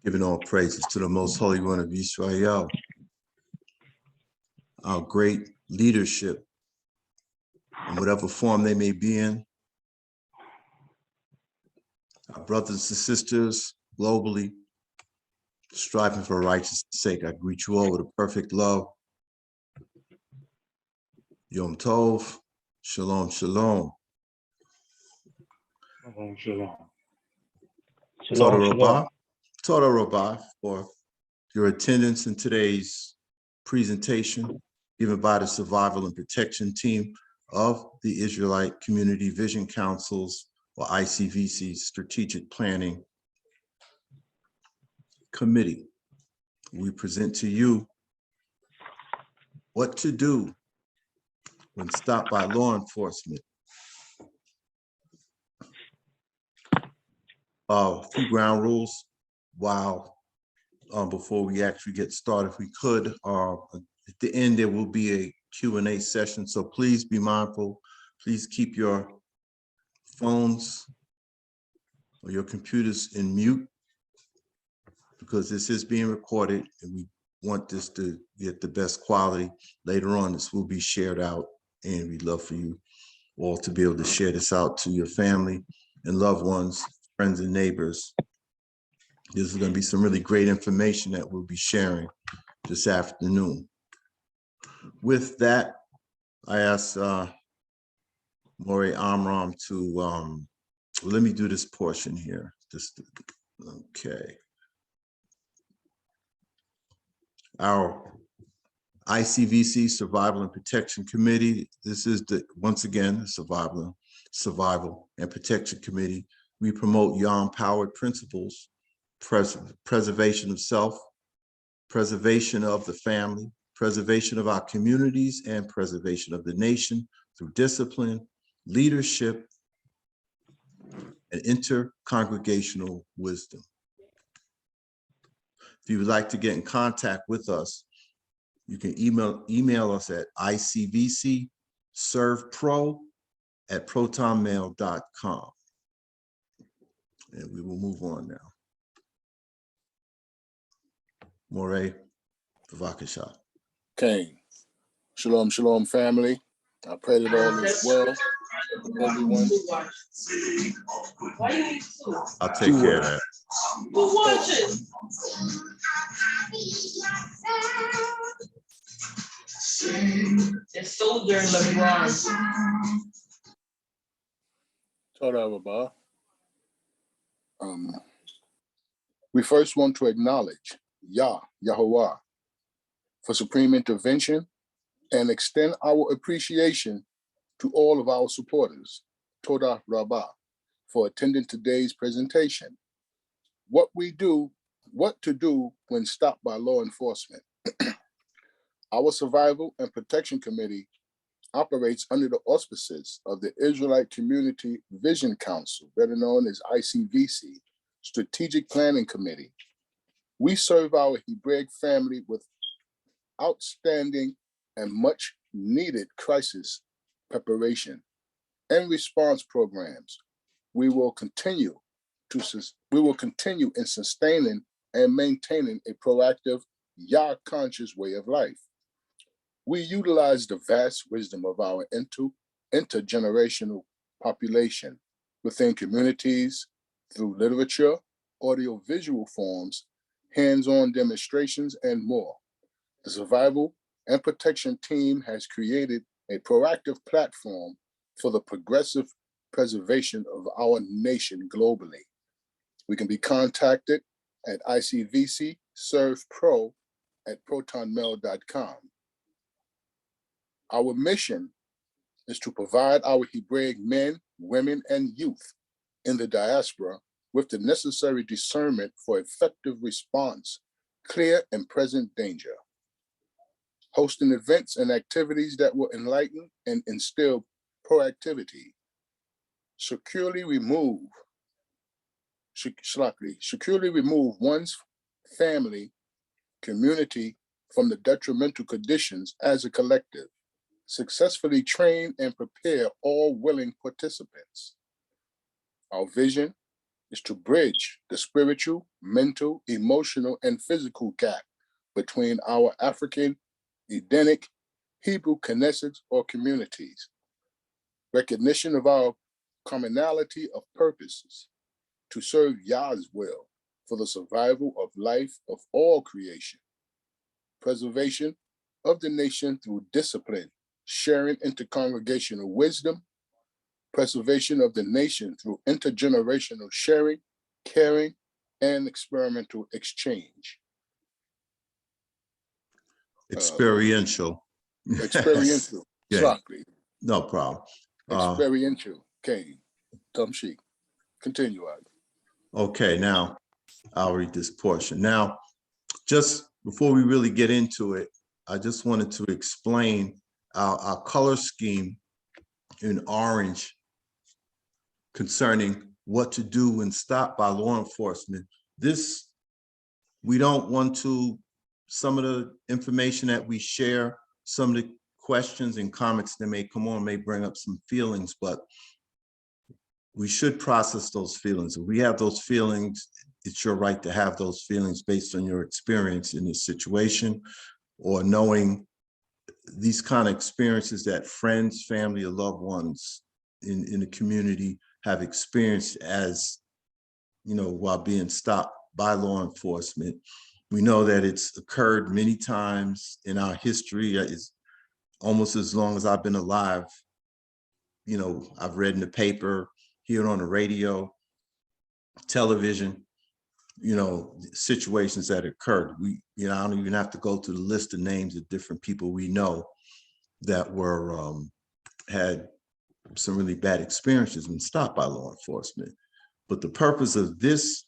Giving all praises to the Most Holy One of Israel, our great leadership, in whatever form they may be in, our brothers and sisters globally, striving for righteousness' sake. I greet you all with a perfect love. Yom Tov, Shalom, Shalom. Shalom, shalom. Toda Rabah for your attendance in today's presentation given by the Survival and Protection Team of the Israelite Community Vision Council's or ICVC Strategic Planning Committee. We present to you what to do when stopped by law enforcement. A few ground rules before we actually get started, if we could. At the end, there will be a Q&A session, so please be mindful. Please keep your phones or your computers in mute because this is being recorded and we want this to get the best quality. Later on, this will be shared out and we'd love for you all to be able to share this out to your family and loved ones, friends and neighbors. This is going to be some really great information that we'll be sharing this afternoon. With that, I asked Morey Amram to, let me do this portion here. Okay. Our ICVC Survival and Protection Committee, this is once again, the Survival and Protection Committee. We promote Yah-empowered principles, preservation of self, preservation of the family, preservation of our communities, and preservation of the nation through discipline, leadership, and intercongregational wisdom. If you would like to get in contact with us, you can email us at icvcservepro@protonmail.com. And we will move on now. Morey, Bavakasha. Okay. Shalom, shalom, family. I pray that all is well. Everyone. I'll take care of that. Who watches? It's Soldier and LeBron. Toda Rabah. We first want to acknowledge Yahweh, for supreme intervention and extend our appreciation to all of our supporters, Toda Rabah, for attending today's presentation. What to do when stopped by law enforcement. Our Survival and Protection Committee operates under the auspices of the Israelite Community Vision Council, better known as ICVC, Strategic Planning Committee. We serve our Hebraic family with outstanding and much needed crisis preparation and response programs. We will continue in sustaining and maintaining a proactive, Yah-conscious way of life. We utilize the vast wisdom of our intergenerational population within communities through literature, audiovisual forms, hands-on demonstrations, and more. The Survival and Protection Team has created a proactive platform for the progressive preservation of our nation globally. We can be contacted at icvcservepro@protonmail.com. Our mission is to provide our Hebraic men, women, and youth in the diaspora with the necessary discernment for effective response, clear and present danger. Hosting events and activities that will enlighten and instill proactivity. Securely remove one's family, community from the detrimental conditions as a collective. Successfully train and prepare all willing participants. Our vision is to bridge the spiritual, mental, emotional, and physical gap between our African, Edenic, Hebrew Knesset or communities. Recognition of our commonality of purposes to serve Yah's will for the survival of life of all creation. Preservation of the nation through discipline, sharing intercongregational wisdom. Preservation of the nation through intergenerational sharing, caring, and experimental exchange. Experiential. Experiential, Yeah. exactly. No problem. Experiential, Kane, Tamshik. Continue, Ivy. Okay, now I'll read this portion. Now, just before we really get into it, I just wanted to explain our color scheme in orange concerning what to do when stopped by law enforcement. This, we don't want to, some of the information that we share, some of the questions and comments that may come on may bring up some feelings, but we should process those feelings. If we have those feelings, it's your right to have those feelings based on your experience in this situation, or knowing these kind of experiences that friends, family, or loved ones in the community have experienced as, you know, while being stopped by law enforcement. We know that it's occurred many times in our history. It's almost as long as I've been alive. You know, I've read in the paper, heard on the radio, television, you know, situations that occurred. We, you know, I don't even have to go to the list of names of different people we know that were, had some really bad experiences when stopped by law enforcement. But the purpose of this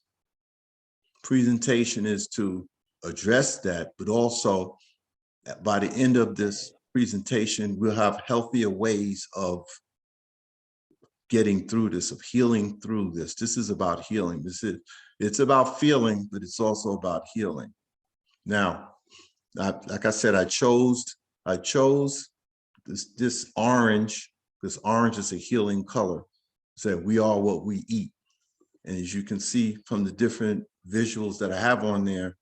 presentation is to address that, but also by the end of this presentation, we'll have healthier ways of getting through this, of healing through this. This is about healing. It's about feeling, but it's also about healing. Now, like I said, I chose this orange. This orange is a healing color. So we are what we eat. And as you can see from the different visuals that I have on there,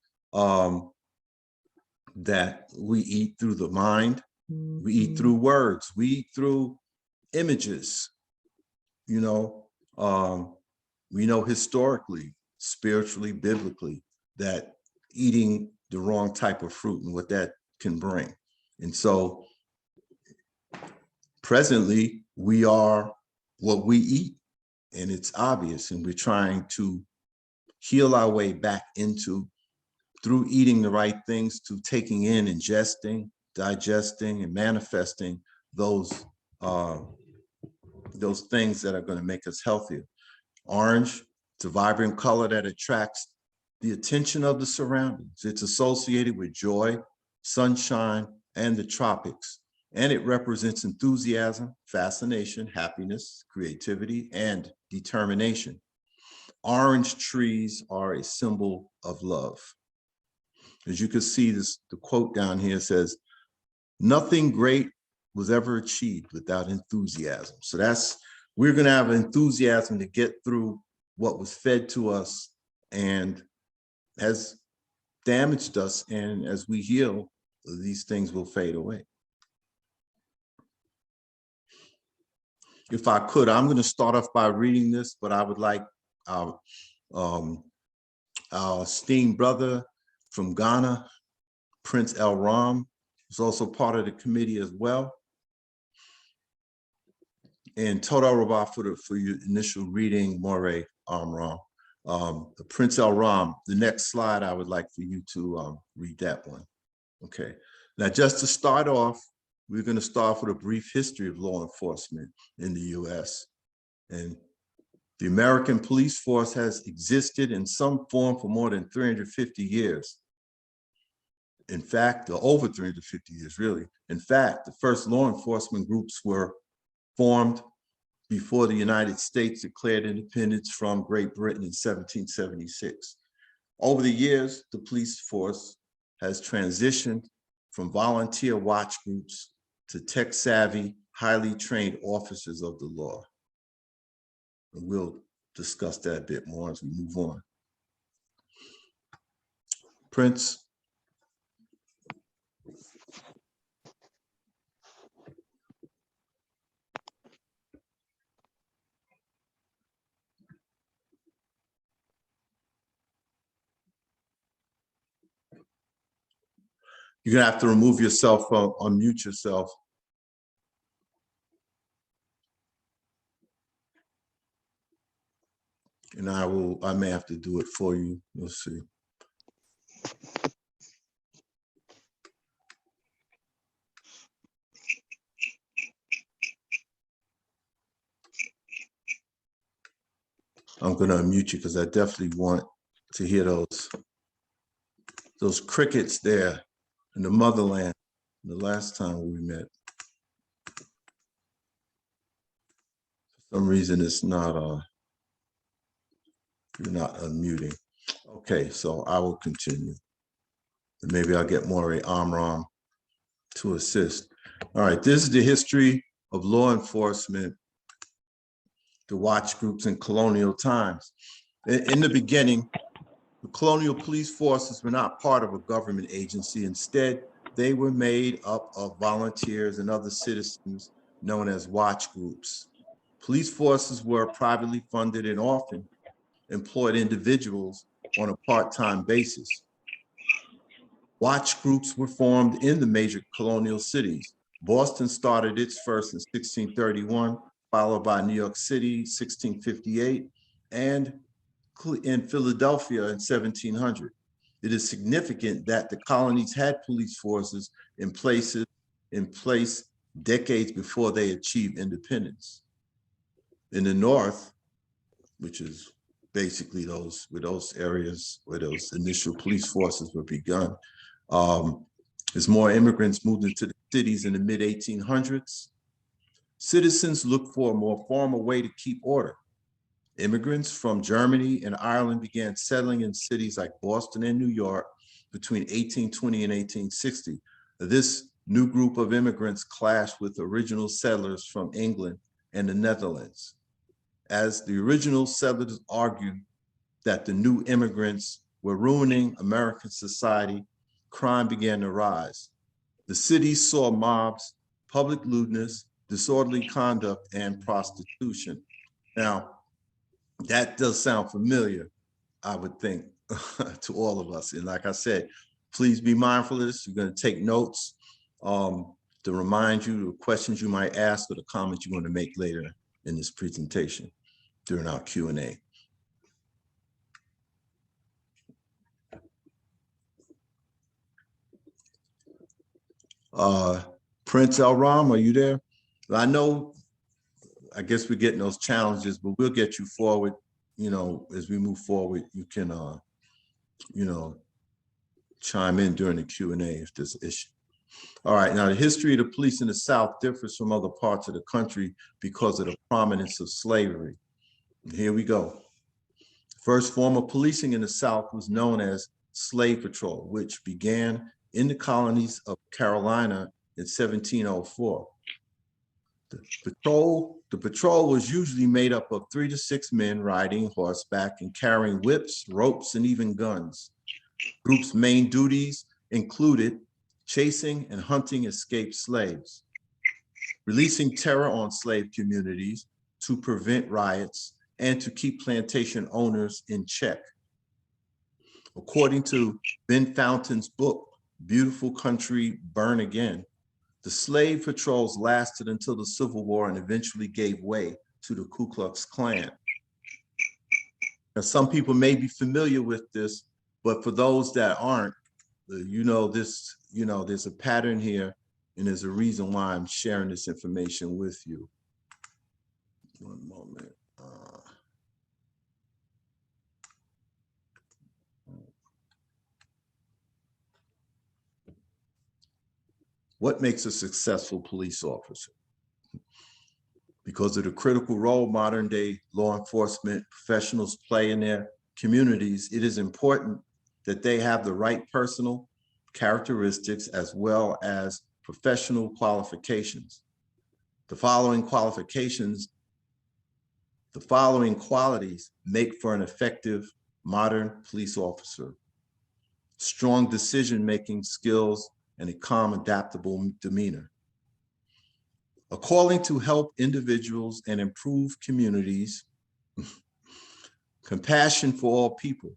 that we eat through the mind, we eat through words, we eat through images. You know, we know historically, spiritually, biblically, that eating the wrong type of fruit and what that can bring. And so presently, we are what we eat, and it's obvious, and we're trying to heal our way back into, through eating the right things, to taking in, ingesting, digesting, and manifesting those things that are going to make us healthier. Orange, it's a vibrant color that attracts the attention of the surroundings. It's associated with joy, sunshine, and the tropics. And it represents enthusiasm, fascination, happiness, creativity, and determination. Orange trees are a symbol of love. As you can see, the quote down here says, "Nothing great was ever achieved without enthusiasm." So we're going to have enthusiasm to get through what was fed to us and has damaged us. And as we heal, these things will fade away. If I could, I'm going to start off by reading this, but I would like our esteemed brother from Ghana, Prince El Ram, who's also part of the committee as well. And Toda Rabah for your initial reading, Moreh Amram. Prince El Ram, the next slide, I would like for you to read that one. Okay. Now, just to start off, we're going to start with a brief history of law enforcement in the U.S. And the American police force has existed in some form for more than 350 years. In fact, over 350 years, really. In fact, the first law enforcement groups were formed before the United States declared independence from Great Britain in 1776. Over the years, the police force has transitioned from volunteer watch groups to tech-savvy, highly trained officers of the law. And we'll discuss that a bit more as we move on. Prince. You're gonna have to remove yourself, unmute yourself. And I may have to do it for you. You'll see. I'm gonna unmute you because I definitely want to hear those crickets there in the motherland the last time we met. For some reason it's not you're not unmuting. Okay, so I will continue. And maybe I'll get Maury Amram to assist. All right, this is the history of law enforcement, the watch groups in colonial times. In the beginning, the colonial police forces were not part of a government agency. Instead, they were made up of volunteers and other citizens known as watch groups. Police forces were privately funded and often employed individuals on a part-time basis. Watch groups were formed in the major colonial cities. Boston started its first in 1631, followed by New York City, 1658, and in Philadelphia in 1700. It is significant that the colonies had police forces in place decades before they achieved independence. In the North, which is basically those areas where those initial police forces were begun, as more immigrants moved into the cities in the mid-1800s, citizens looked for a more formal way to keep order. Immigrants from Germany and Ireland began settling in cities like Boston and New York between 1820 and 1860. This new group of immigrants clashed with original settlers from England and the Netherlands. As the original settlers argued that the new immigrants were ruining American society, crime began to rise. The cities saw mobs, public lewdness, disorderly conduct, and prostitution. Now, that does sound familiar, I would think, to all of us. And like I said, please be mindful of this. You're going to take notes to remind you of questions you might ask or the comments you want to make later in this presentation during our Q&A. Prince Elram, are you there? I know, I guess we're getting those challenges, but we'll get you forward. You know, as we move forward, you can, you know, chime in during the Q&A if there's an issue. All right, now the history of the police in the South differs from other parts of the country because of the prominence of slavery. And here we go. First form of policing in the South was known as slave patrol, which began in the colonies of Carolina in 1704. The patrol was usually made up of 3 to 6 men riding horseback and carrying whips, ropes, and even guns. Group's main duties included chasing and hunting escaped slaves, releasing terror on slave communities to prevent riots and to keep plantation owners in check. According to Ben Fountain's book, Beautiful Country, Burn Again, the slave patrols lasted until the Civil War and eventually gave way to the Ku Klux Klan. Now, some people may be familiar with this, but for those that aren't, you know, there's a pattern here, and there's a reason why I'm sharing this information with you. One moment. What makes a successful police officer? Because of the critical role modern day law enforcement professionals play in their communities, it is important that they have the right personal characteristics as well as professional qualifications. The following qualifications The following qualities make for an effective modern police officer: strong decision-making skills and a calm, adaptable demeanor. A calling to help individuals and improve communities. Compassion for all people.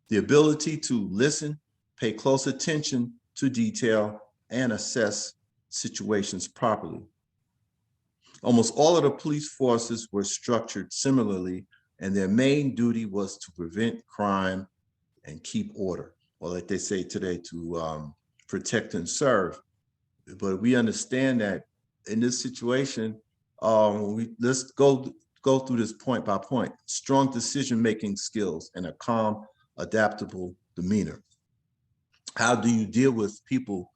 The ability to listen, pay close attention to detail, and assess situations properly. Almost all of the police forces were structured similarly, and their main duty was to prevent crime and keep order, or like they say today, to protect and serve. But we understand that in this situation, let's go through this point by point. Strong decision-making skills and a calm, adaptable demeanor. How do you deal with people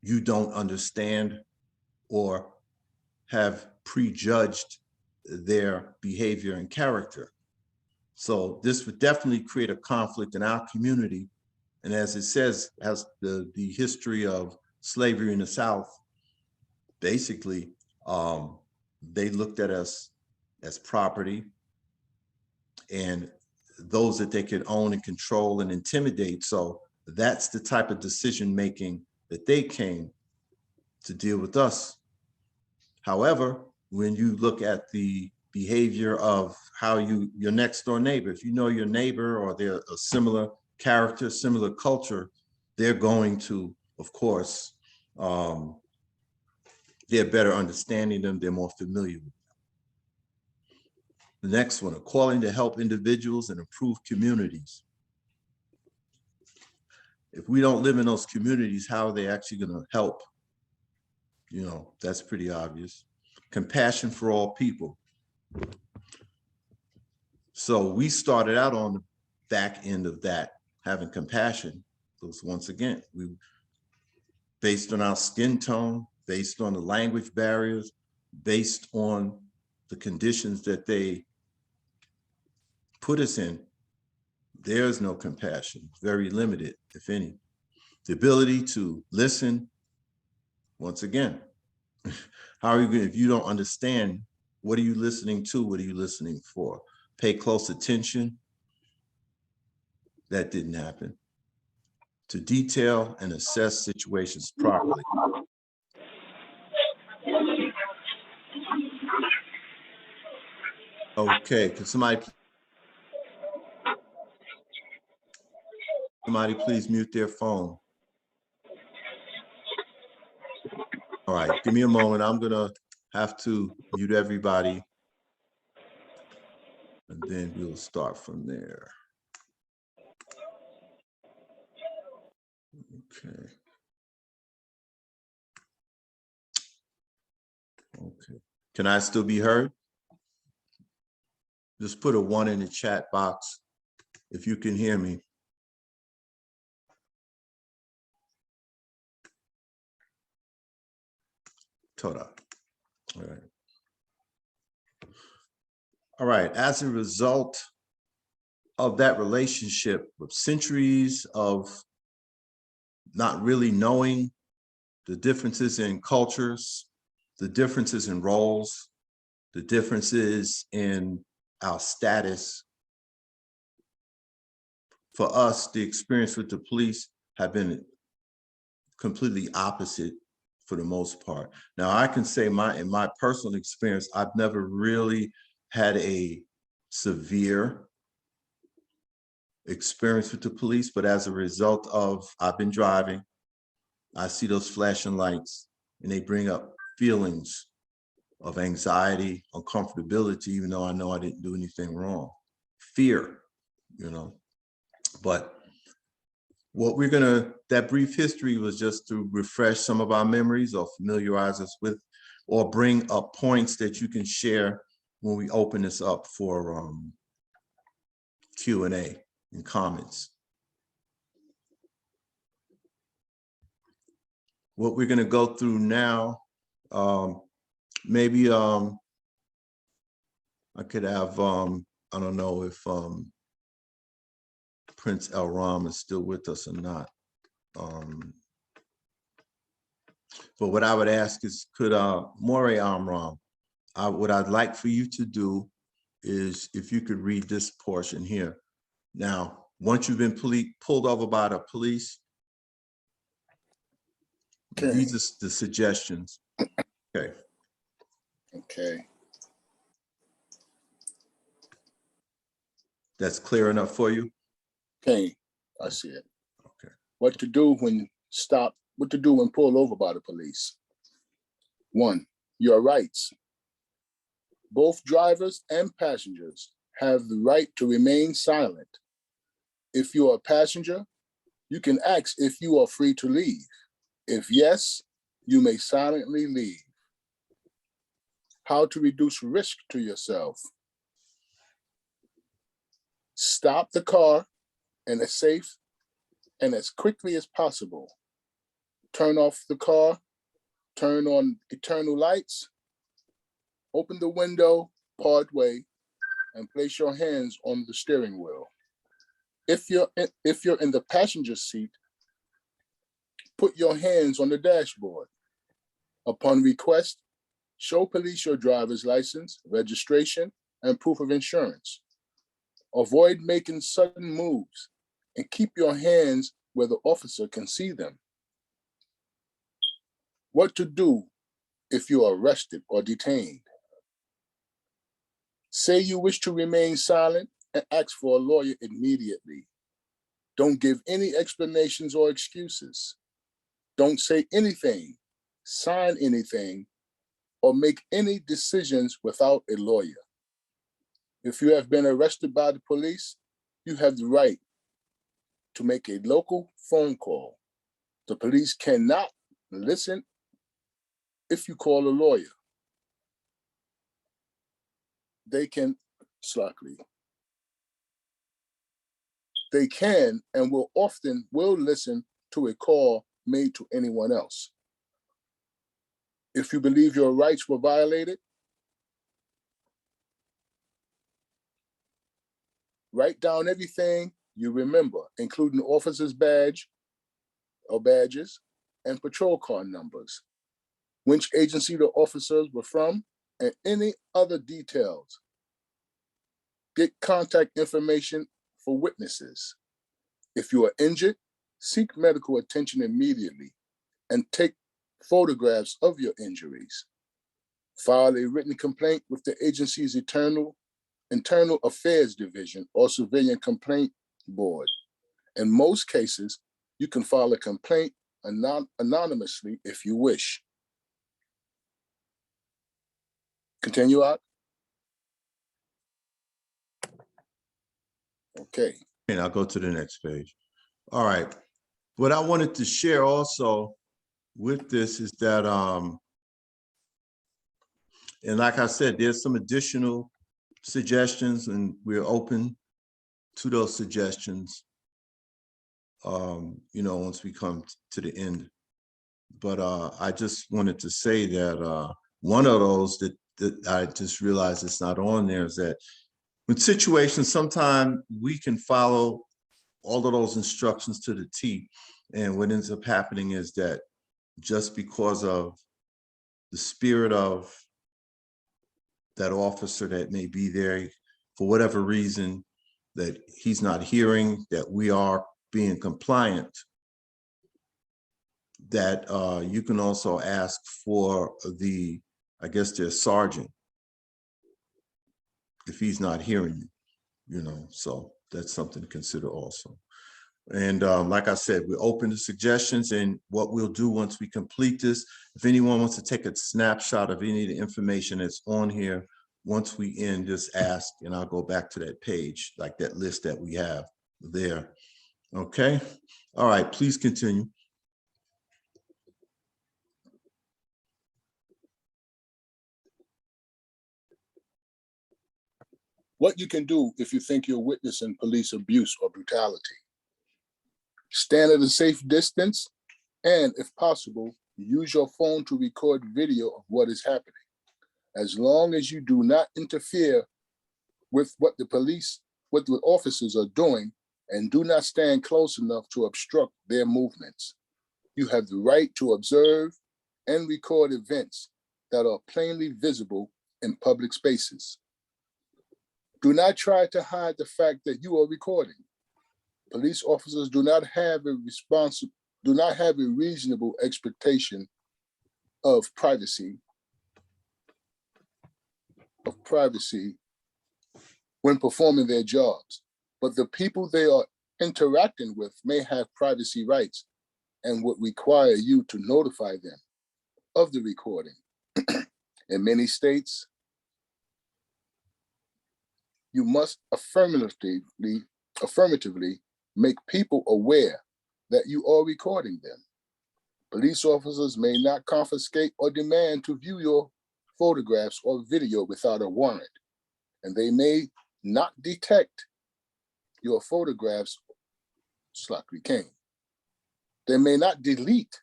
you don't understand or have prejudged their behavior and character? So this would definitely create a conflict in our community. And as it says, as the history of slavery in the South, basically, they looked at us as property and those that they could own and control and intimidate. So that's the type of decision-making that they came to deal with us. However, when you look at the behavior of how your next door neighbor, if you know your neighbor or they're a similar character, similar culture, they're going to, of course, they're better understanding them, they're more familiar with them. The next one, a calling to help individuals and improve communities. If we don't live in those communities, how are they actually going to help? You know, that's pretty obvious. Compassion for all people. So we started out on the back end of that, having compassion. Because once again, we, based on our skin tone, based on the language barriers, based on the conditions that they put us in, there's no compassion, very limited, if any. The ability to listen, once again, how are you going, if you don't understand, what are you listening to? What are you listening for? Pay close attention. That didn't happen. To detail and assess situations properly. Okay, can somebody please mute their phone? All right, give me a moment. I'm gonna have to mute everybody. And then we'll start from there. Okay. Okay. Can I still be heard? Just put a 1 in the chat box if you can hear me. Toda. All right. All right. As a result of that relationship of centuries of not really knowing the differences in cultures, the differences in roles, the differences in our status. For us, the experience with the police have been completely opposite for the most part. Now, I can say in my personal experience, I've never really had a severe experience with the police, but as a result of, I've been driving, I see those flashing lights and they bring up feelings of anxiety, uncomfortability, even though I know I didn't do anything wrong. Fear, you know. But what we're gonna, that brief history was just to refresh some of our memories or familiarize us with, or bring up points that you can share when we open this up for Q&A and comments. What we're gonna go through now, maybe I could have, I don't know if Prince Elram is still with us or not. But what I would ask is, could Morey Amram what I'd like for you to do is if you could read this portion here. Now, once you've been pulled over by the police, Okay. these are the suggestions. Okay. Okay. That's clear enough for you? Okay, I see it. Okay. What to do when what to do when pulled over by the police. 1, your rights. Both drivers and passengers have the right to remain silent. If you are a passenger, you can ask if you are free to leave. If yes, you may silently leave. How to reduce risk to yourself. Stop the car in a safe and as quickly as possible. Turn off the car, turn on internal lights, open the window part way, and place your hands on the steering wheel. If you're in the passenger seat, put your hands on the dashboard. Upon request, show police your driver's license, registration, and proof of insurance. Avoid making sudden moves and keep your hands where the officer can see them. What to do if you are arrested or detained. Say you wish to remain silent and ask for a lawyer immediately. Don't give any explanations or excuses. Don't say anything, sign anything, or make any decisions without a lawyer. If you have been arrested by the police, you have the right to make a local phone call. The police cannot listen if you call a lawyer. They can, they can and will often listen to a call made to anyone else. If you believe your rights were violated, write down everything you remember, including the officer's badge or badges and patrol car numbers, which agency the officers were from, and any other details. Get contact information for witnesses. If you are injured, seek medical attention immediately and take photographs of your injuries. File a written complaint with the agency's Internal Affairs Division or Civilian Complaint Board. In most cases, you can file a complaint anonymously if you wish. Continue out. Okay. And I'll go to the next page. All right. What I wanted to share also with this is that, and like I said, there's some additional suggestions and we're open to those suggestions, once we come to the end. But I just wanted to say that one of those that I just realized it's not on there is that with situations, sometimes we can follow all of those instructions to the T. And what ends up happening is that just because of the spirit of that officer that may be there, for whatever reason, that he's not hearing that we are being compliant, that you can also ask for the, I guess their sergeant, if he's not hearing you, so that's something to consider also. And like I said, we're open to suggestions, and what we'll do once we complete this, if anyone wants to take a snapshot of any of the information that's on here, once we end, just ask, and I'll go back to that page, like that list that we have there. Okay. All right, please continue. What you can do if you think you're witnessing police abuse or brutality. Stand at a safe distance, and if possible, use your phone to record video of what is happening. As long as you do not interfere with what the officers are doing, and do not stand close enough to obstruct their movements. You have the right to observe and record events that are plainly visible in public spaces. Do not try to hide the fact that you are recording. Police officers do not have a reasonable expectation of privacy when performing their jobs, but the people they are interacting with may have privacy rights and would require you to notify them of the recording. In many states, you must affirmatively make people aware that you are recording them. Police officers may not confiscate or demand to view your photographs or video without a warrant, and they may not detect your photographs, Slockley Kane. They may not delete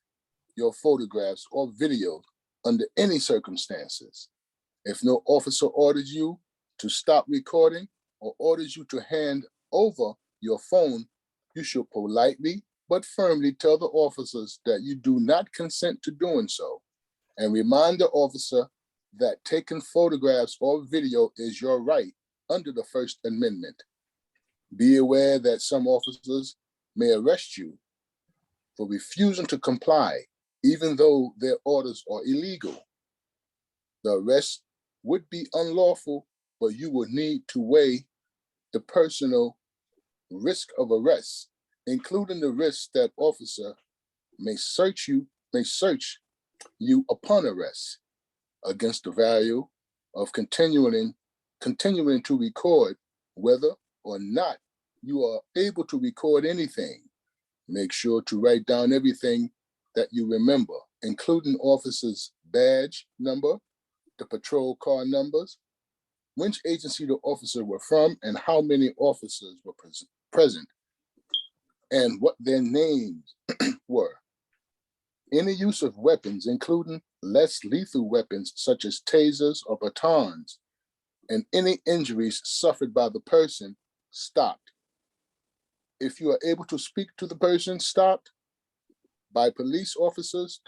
your photographs or video under any circumstances. If no officer orders you to stop recording or orders you to hand over your phone, you should politely but firmly tell the officers that you do not consent to doing so, and remind the officer that taking photographs or video is your right under the First Amendment. Be aware that some officers may arrest you for refusing to comply, even though their orders are illegal. The arrest would be unlawful, but you would need to weigh the personal risk of arrest, including the risk that officer may search you upon arrest, against the value of continuing to record whether or not you are able to record anything. Make sure to write down everything that you remember, including officer's badge number, the patrol car numbers, which agency the officer were from, and how many officers were present, and what their names were. Any use of weapons, including less lethal weapons such as tasers or batons, and any injuries suffered by the person stopped. If you are able to speak to the person stopped by police officers,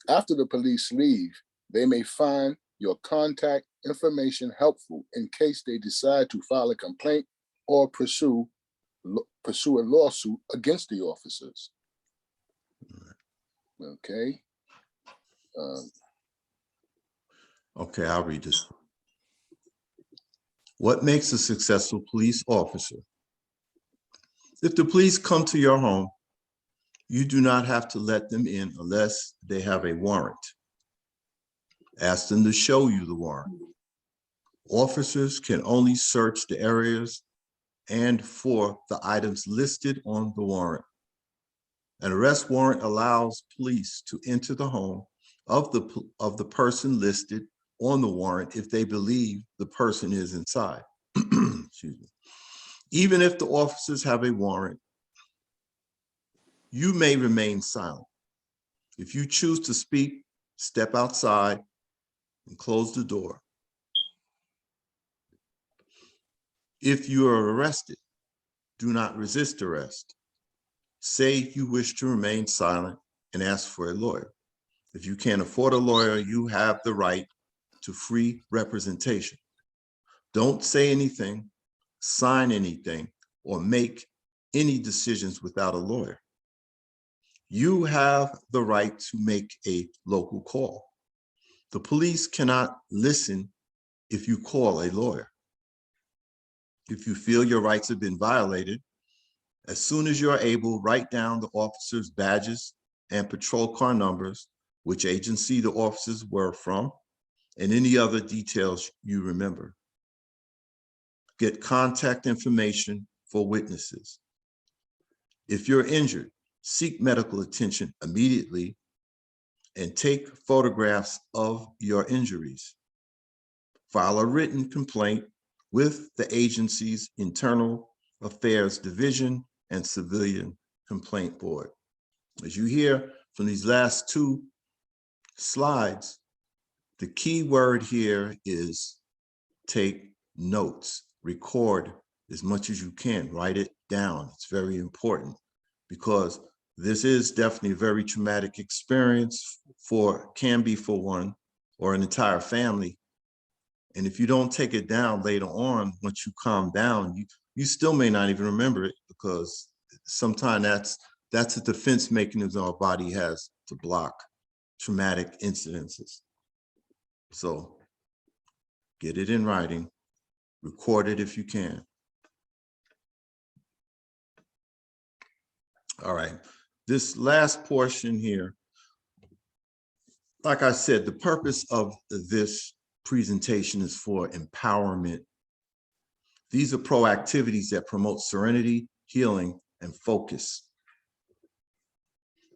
after the police leave, they may find your contact information helpful in case they decide to file a complaint or pursue a lawsuit against the officers. Okay. Okay, I'll read this. What makes a successful police officer? If the police come to your home, you do not have to let them in unless they have a warrant. Ask them to show you the warrant. Officers can only search the areas and for the items listed on the warrant. An arrest warrant allows police to enter the home of the person listed on the warrant if they believe the person is inside. Excuse me. Even if the officers have a warrant, you may remain silent. If you choose to speak, step outside and close the door. If you are arrested, do not resist arrest. Say you wish to remain silent and ask for a lawyer. If you can't afford a lawyer, you have the right to free representation. Don't say anything, sign anything, or make any decisions without a lawyer. You have the right to make a local call. The police cannot listen if you call a lawyer. If you feel your rights have been violated, as soon as you're able, write down the officers' badges and patrol car numbers, which agency the officers were from, and any other details you remember. Get contact information for witnesses. If you're injured, seek medical attention immediately and take photographs of your injuries. File a written complaint with the agency's Internal Affairs Division and Civilian Complaint Board. As you hear from these last two slides, the key word here is take notes, record as much as you can, write it down. It's very important because this is definitely a very traumatic experience can be for one, or an entire family. And if you don't take it down later on, once you calm down, you still may not even remember it, because sometimes that's a defense mechanism our body has to block traumatic incidences. So get it in writing, record it if you can. All right, this last portion here, like I said, the purpose of this presentation is for empowerment. These are proactivities that promote serenity, healing, and focus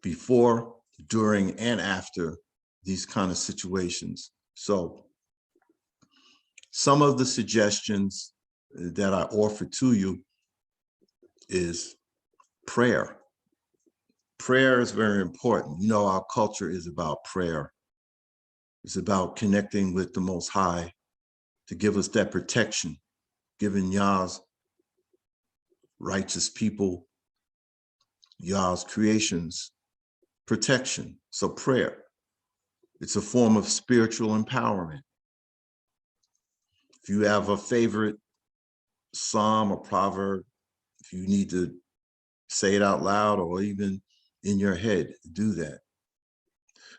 before, during, and after these kind of situations. So some of the suggestions that I offer to you is prayer. Prayer is very important. You know, our culture is about prayer. It's about connecting with the Most High to give us that protection, giving Yah's righteous people, Yah's creations, protection. So prayer, it's a form of spiritual empowerment. If you have a favorite psalm or proverb, if you need to say it out loud or even in your head, do that.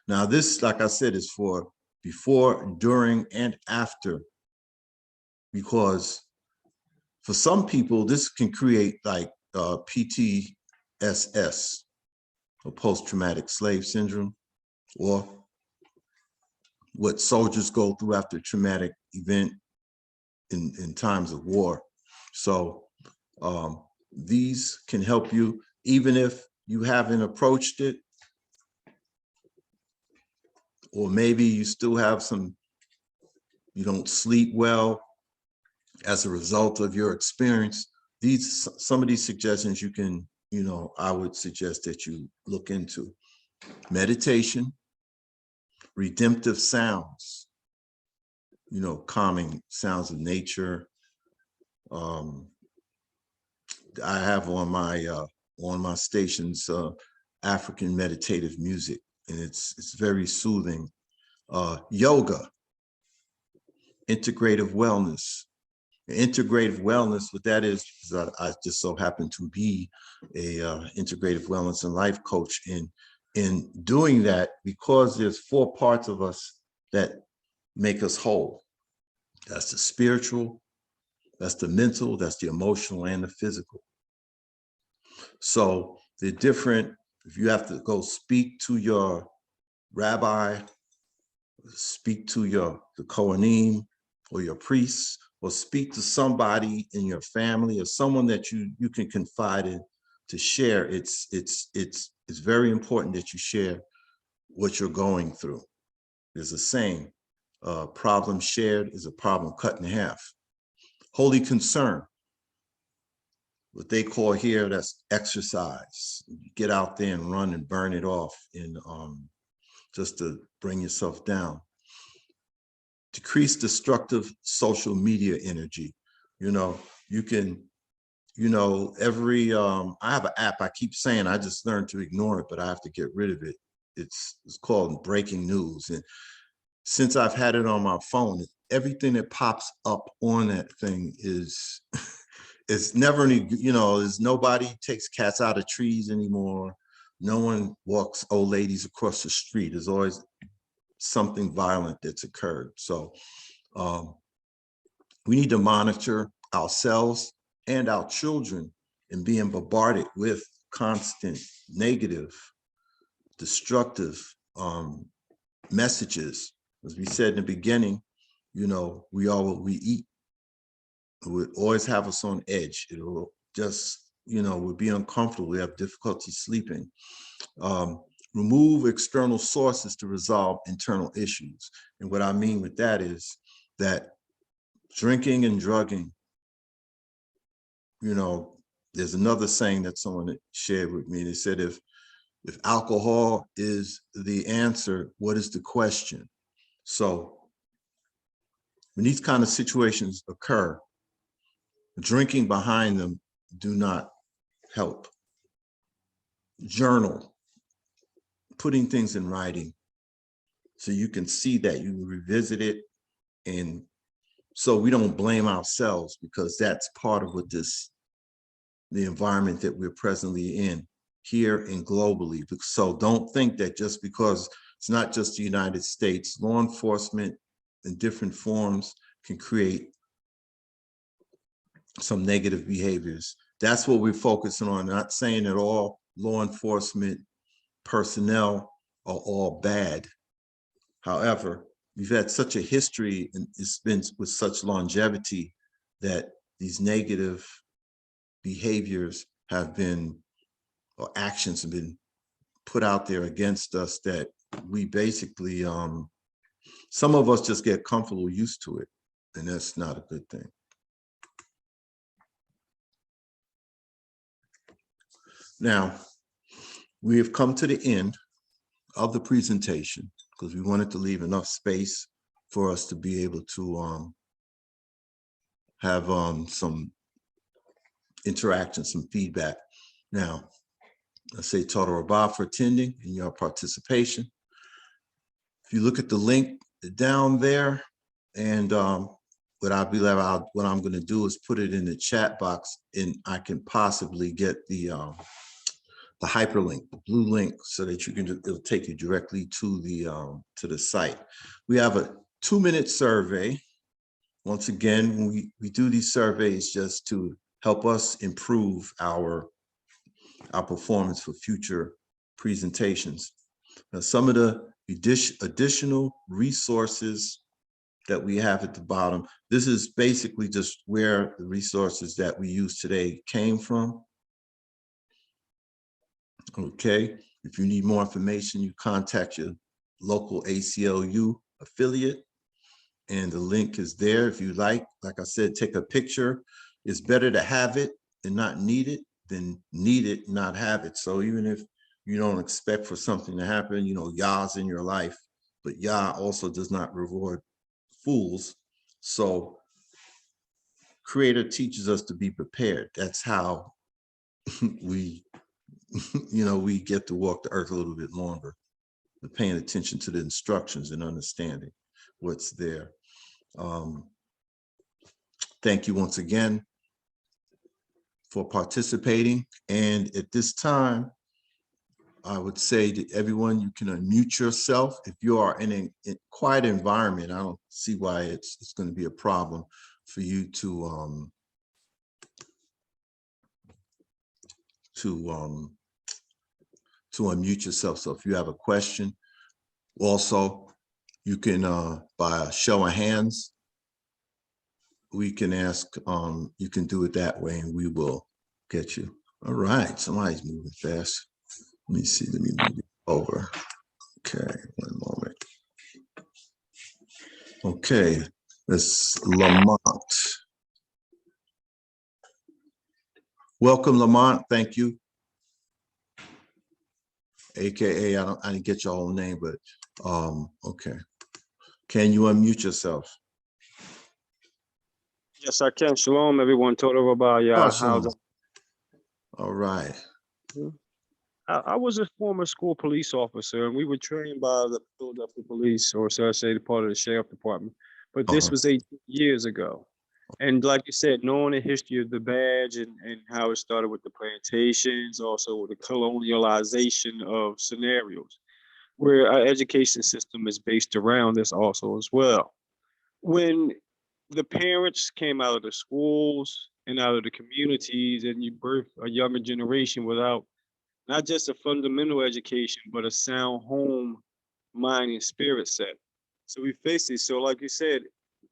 Now this, like I said, is for before, during, and after, because for some people, this can create like PTSS, or post-traumatic slave syndrome, or what soldiers go through after a traumatic event in times of war. So these can help you, even if you haven't approached it, or maybe you still have you don't sleep well as a result of your experience. Some of these suggestions you can, I would suggest that you look into. Meditation, redemptive sounds, calming sounds of nature. I have on my stations African meditative music, and it's very soothing. Yoga, integrative wellness. Integrative wellness, what that is I just so happen to be a integrative wellness and life coach. In doing that, because there's 4 parts of us that make us whole. That's the spiritual, that's the mental, that's the emotional, and the physical. So the different, if you have to go speak to your rabbi, speak to the Kohanim or your priests, or speak to somebody in your family or someone that you can confide in to share. It's very important that you share what you're going through. There's a saying, problem shared is a problem cut in half. Holy concern, what they call here, that's exercise. You get out there and run and burn it off in just to bring yourself down. Decrease destructive social media energy. You can, I have an app, I keep saying, I just learned to ignore it, but I have to get rid of it. It's called Breaking News. And since I've had it on my phone, everything that pops up on that thing is, it's never any, there's nobody takes cats out of trees anymore. No one walks old ladies across the street. There's always something violent that's occurred. So we need to monitor ourselves and our children and being bombarded with constant negative, destructive messages. As we said in the beginning, we are what we eat. It would always have us on edge. It'll just, we'll be uncomfortable. We have difficulty sleeping. Remove external sources to resolve internal issues. And what I mean with that is that drinking and drugging, there's another saying that someone shared with me. They said, if alcohol is the answer, what is the question? So when these kind of situations occur, drinking behind them do not help. Journal, putting things in writing, So you can see that, you can revisit it. And so we don't blame ourselves, because that's part of what the environment that we're presently in here and globally. So don't think that just because it's not just the United States, law enforcement in different forms can create some negative behaviors. That's what we're focusing on. Not saying that all law enforcement personnel are all bad. However, we've had such a history, and it's been with such longevity, that these negative behaviors have been, or actions have been put out there against us, that we basically, some of us just get comfortable, used to it, and that's not a good thing. Now, we have come to the end of the presentation, because we wanted to leave enough space for us to be able to have some interaction, some feedback. Now, I say Total Rabah for attending and your participation. If you look at the link down there, and what I'm going to do is put it in the chat box, and I can possibly get the hyperlink, the blue link, so that you can, it'll take you directly to the site. We have a 2-minute survey. Once again, we do these surveys just to help us improve our performance for future presentations. Now, some of the additional resources that we have at the bottom, this is basically just where the resources that we use today came from. Okay, if you need more information, you contact your local ACLU affiliate, and the link is there. If you like I said, take a picture. It's better to have it and not need it than need it, not have it. So even if you don't expect for something to happen, you know, Yah's in your life, but Yah also does not reward fools. So Creator teaches us to be prepared. That's how we, we get to walk the earth a little bit longer, paying attention to the instructions and understanding what's there. Thank you once again for participating. And at this time, I would say to everyone, you can unmute yourself. If you are in a quiet environment, I don't see why it's going to be a problem for you to unmute yourself. So if you have a question, also you can by a show of hands, we can ask, you can do it that way, and we will get you. All right, somebody's moving fast. Let me see, let me move it over. Okay, one moment. Okay, that's Lamont. Welcome, Lamont, thank you. AKA, I didn't get your whole name, but okay. Can you unmute yourself? Yes, I can. Shalom, everyone. Total Rabah. Oh, How's shalom. it? All right. I was a former school police officer, and we were trained by the Philadelphia Police, or so I say, the part of the sheriff department. But this was 18 years ago. And like you said, knowing the history of the badge and how it started with the plantations, also with the colonialization of scenarios, where our education system is based around this also as well. When the parents came out of the schools and out of the communities, and you birth a younger generation without not just a fundamental education, but a sound home, mind, and spirit set. So we face this. So like you said,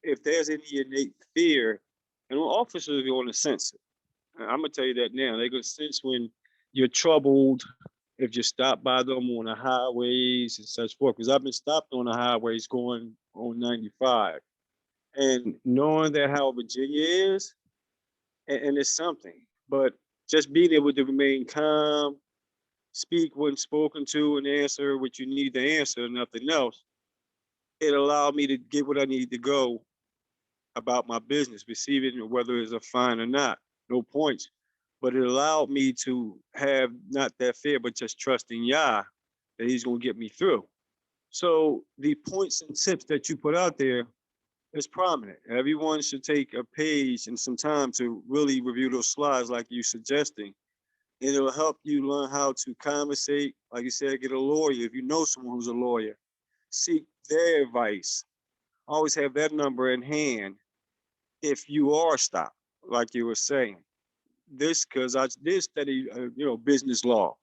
if there's any innate fear, and officers are going to sense it. I'm gonna tell you that now. They're gonna sense when you're troubled, if you stop by them on the highways and such forth. Because I've been stopped on the highways going on 95. And knowing that how Virginia is, and it's something, but just being able to remain calm, speak when spoken to, and answer what you need to answer, nothing else, it allowed me to get what I need to go about my business, receiving whether it's a fine or not, no points. But it allowed me to have not that fear, but just trusting Yah that he's gonna get me through. So the points and tips that you put out there is prominent. Everyone should take a page and some time to really review those slides like you're suggesting. And it'll help you learn how to conversate. Like you said, get a lawyer. If you know someone who's a lawyer, seek their advice. Always have that number in hand if you are stopped, like you were saying. This, because I did study, business law,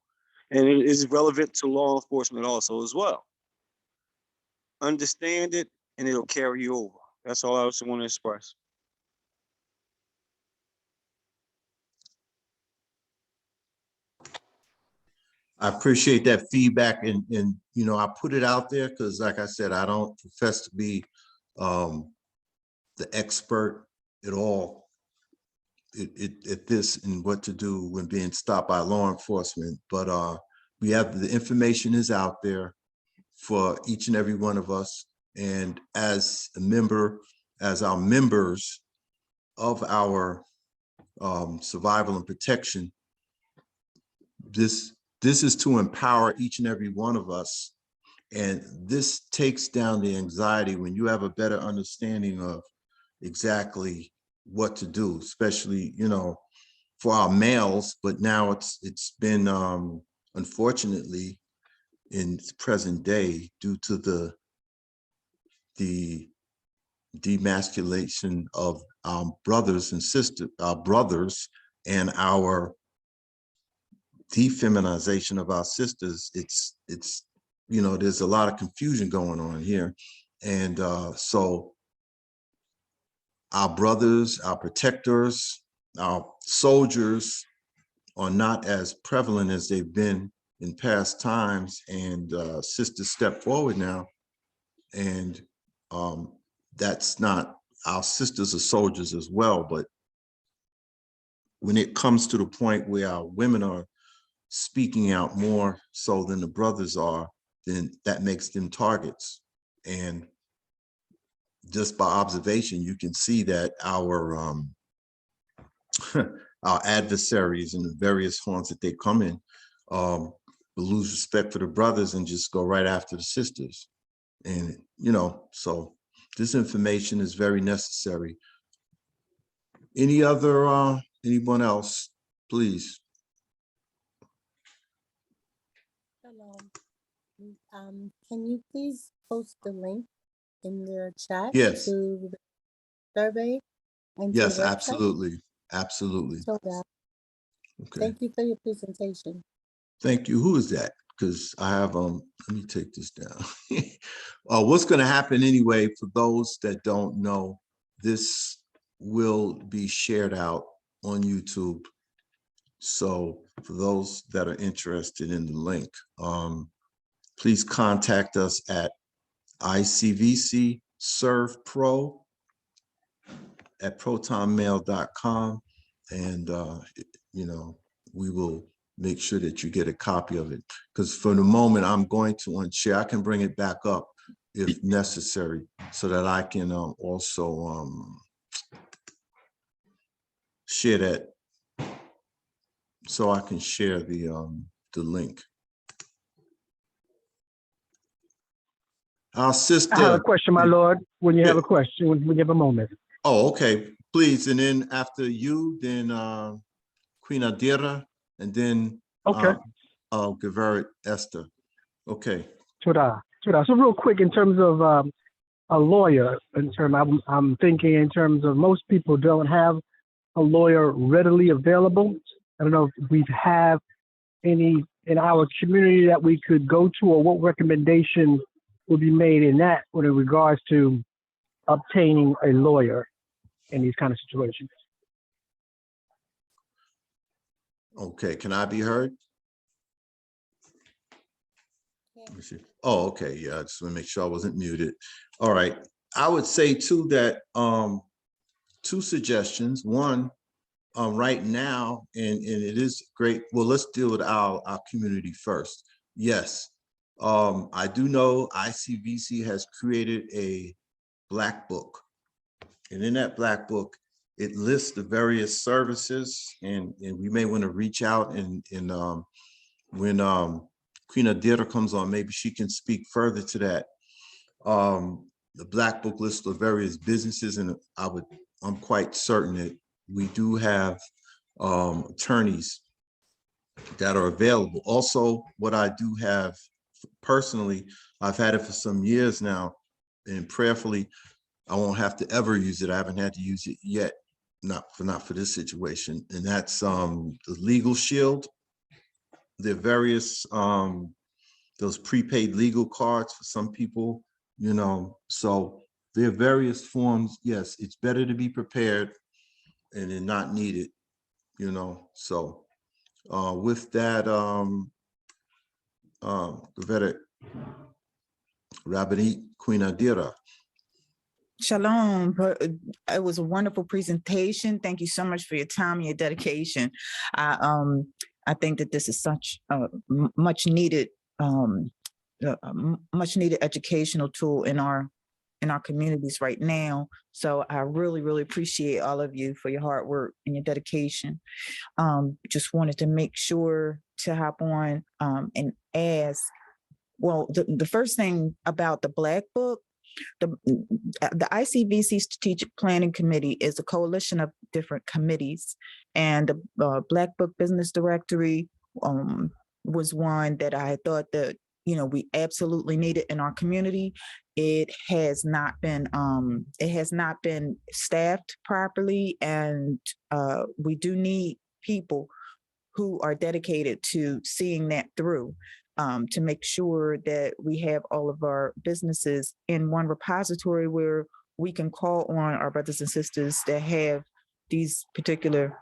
and it is relevant to law enforcement also as well. Understand it, and it'll carry you over. That's all I also want to express. I appreciate that feedback, and I put it out there because, like I said, I don't profess to be the expert at all at this and what to do when being stopped by law enforcement. But we have the information is out there for each and every one of us, and as our members of our survival and protection, this is to empower each and every one of us. And this takes down the anxiety when you have a better understanding of exactly what to do, especially, for our males. But now it's been, unfortunately, in present day, due to the demasculation of our brothers and sisters, our brothers, and our defeminization of our sisters, it's there's a lot of confusion going on here. And so our brothers, our protectors, our soldiers are not as prevalent as they've been in past times, and sisters step forward now. And that's not, our sisters are soldiers as well, but when it comes to the point where our women are speaking out more so than the brothers are, then that makes them targets. And just by observation, you can see that our our adversaries and the various horns that they come in will lose respect for the brothers and just go right after the sisters. And so this information is very necessary. Any other anyone else, please? Hello. Can you please post the link in the chat? Yes. To the survey and to Yes, the website? absolutely. Absolutely. So that. Okay. Thank you for your presentation. Thank you. Who is that? Because I have, let me take this down. What's going to happen anyway, for those that don't know, this will be shared out on YouTube. So for those that are interested in the link, please contact us at ICVC Serve Pro at protonmail.com, and we will make sure that you get a copy of it. Because for the moment, I'm going to unshare. I can bring it back up if necessary, so that I can also share that. So I can share the link. Our sister. I have a question, my lord, when you have Yeah. a question, when you have a moment. Oh, okay, please. And then after you, then Queen Adira, and then Okay. Geweret Esther. Okay. Tura. So real quick, in terms of a lawyer, I'm thinking in terms of most people don't have a lawyer readily available. I don't know if we have any in our community that we could go to, or what recommendation would be made in that with regards to obtaining a lawyer in these kind of situations. Okay, can I be heard? Let me see. Oh, okay, yeah, I just want to make sure I wasn't muted. All right, I would say too that two suggestions. One, right now, and it is great. Well, let's deal with our community first. Yes, I do know ICVC has created a Black Book, and in that Black Book, it lists the various services, and we may want to reach out and when Queen Adira comes on, maybe she can speak further to that. The Black Book list of various businesses, and I'm quite certain that we do have attorneys that are available. Also, what I do have personally, I've had it for some years now, and prayerfully, I won't have to ever use it. I haven't had to use it yet, not for this situation. And that's the Legal Shield. There are various those prepaid legal cards for some people, you know, so there are various forms. Yes, it's better to be prepared and then not need it, you know. So with that, Gavetta Rabbani, Queen Adira. Shalom. It was a wonderful presentation. Thank you so much for your time and your dedication. I think that this is such a much needed educational tool in our communities right now. So I really, really appreciate all of you for your hard work and your dedication. Just wanted to make sure to hop on and ask. Well, the first thing about the Black Book. The ICVC Strategic Planning Committee is a coalition of different committees, and the Black Book Business Directory was one that I thought that, you know, we absolutely needed in our community. It has not been staffed properly, and we do need people who are dedicated to seeing that through. To make sure that we have all of our businesses in one repository where we can call on our brothers and sisters that have these particular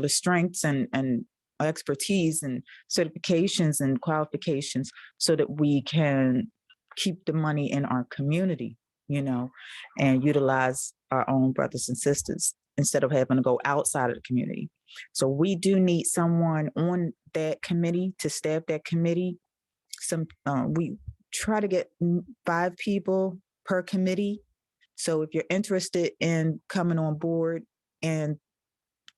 strengths and expertise and certifications and qualifications, so that we can keep the money in our community, you know, and utilize our own brothers and sisters instead of having to go outside of the community. So we do need someone on that committee to staff that committee. We try to get 5 people per committee. So if you're interested in coming on board and,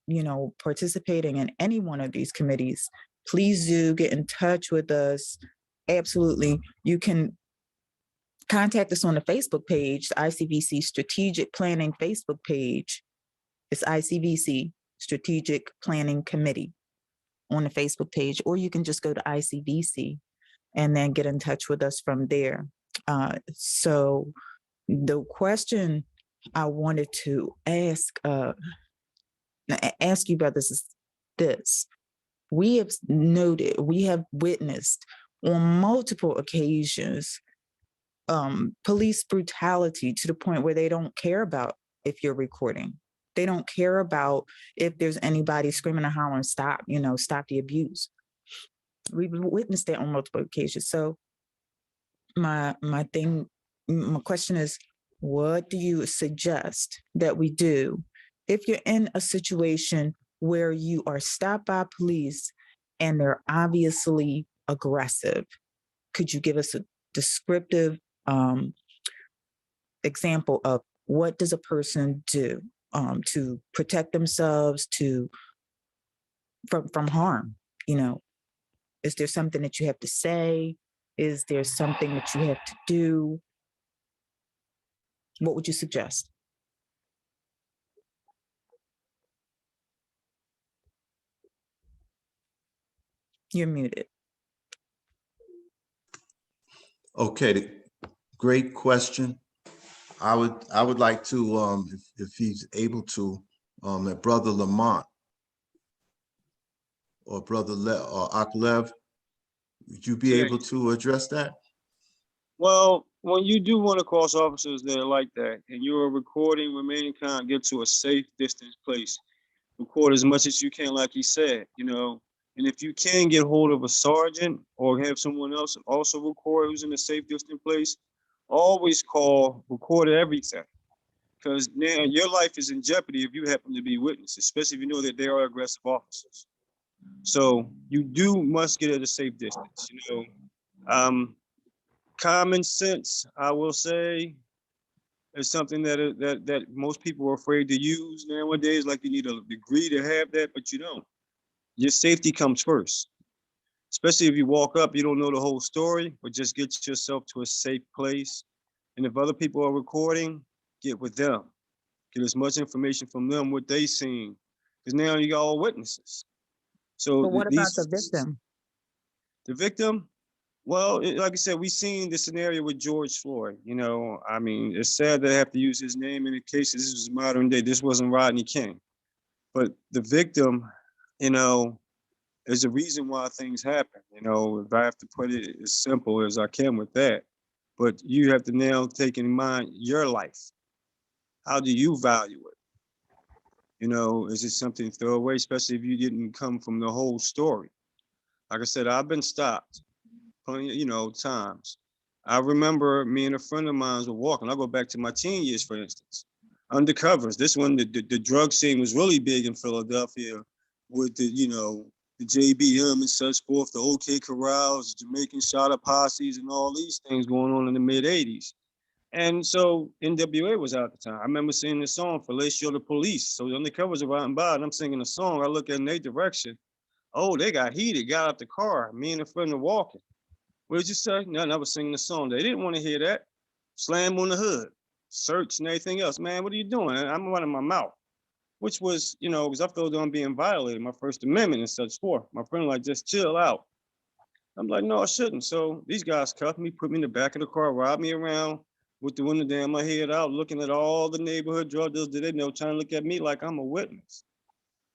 you know, participating in any one of these committees, please do get in touch with us. Absolutely. You can contact us on the Facebook page, the ICVC Strategic Planning Facebook page. It's ICVC Strategic Planning Committee on the Facebook page, or you can just go to ICVC and then get in touch with us from there. So the question I wanted to ask you brothers is this. We have witnessed on multiple occasions police brutality to the point where they don't care about if you're recording. They don't care about if there's anybody screaming and hollering, stop, you know, stop the abuse. We've witnessed that on multiple occasions. So my question is, what do you suggest that we do if you're in a situation where you are stopped by police and they're obviously aggressive? Could you give us a descriptive example of what does a person do to protect themselves from harm? You know, is there something that you have to say? Is there something that you have to do? What would you suggest? You're muted. Okay, great question. I would like to, if he's able to, that Brother Lamont or Brother or Aklev, would you be able to address that? Well, when you do run across officers that are like that, and you're recording, remain calm, get to a safe distance place, record as much as you can, like he said, you know. And if you can get hold of a sergeant or have someone else also record who's in a safe distant place, always record everything. Because now your life is in jeopardy if you happen to be witness, especially if you know that they are aggressive officers. So you must get at a safe distance, you know. Common sense, I will say, is something that most people are afraid to use nowadays. Like you need a degree to have that, but you don't. Your safety comes first. Especially if you walk up, you don't know the whole story, but just get yourself to a safe place. And if other people are recording, get with them. Get as much information from them, what they seen. Because now you got all witnesses. So But what about these, the victim? the victim, well, like I said, we seen the scenario with George Floyd. You know, I mean, it's sad that I have to use his name in the case. This was modern day. This wasn't Rodney King. But the victim, you know, there's a reason why things happen. You know, if I have to put it as simple as I can with that. But you have to now take in mind your life. How do you value it? You know, is it something throwaway, especially if you didn't come from the whole story? Like I said, I've been stopped plenty, you know, times. I remember me and a friend of mine were walking. I go back to my teen years, for instance. Undercovers. This one, the drug scene was really big in Philadelphia with the, you know, the JBM and such forth, the OK Corrals, Jamaican Shot of posses, and all these things going on in the mid 80s. And so NWA was out at the time. I remember singing this song, Fellatio the Police. So the undercovers are riding by and I'm singing a song. I look in their direction. Oh, they got heated, got out the car. Me and a friend are walking. What did you say? Nothing, I was singing the song. They didn't want to hear that. Slam on the hood, search and everything else. Man, what are you doing? I'm running my mouth, which was, you know, because I felt I'm being violated, my First Amendment and such forth. My friend like, just chill out. I'm like, no, I shouldn't. So these guys cuffed me, put me in the back of the car, robbed me around with the window down, my head out, looking at all the neighborhood drug dealers that they know, trying to look at me like I'm a witness.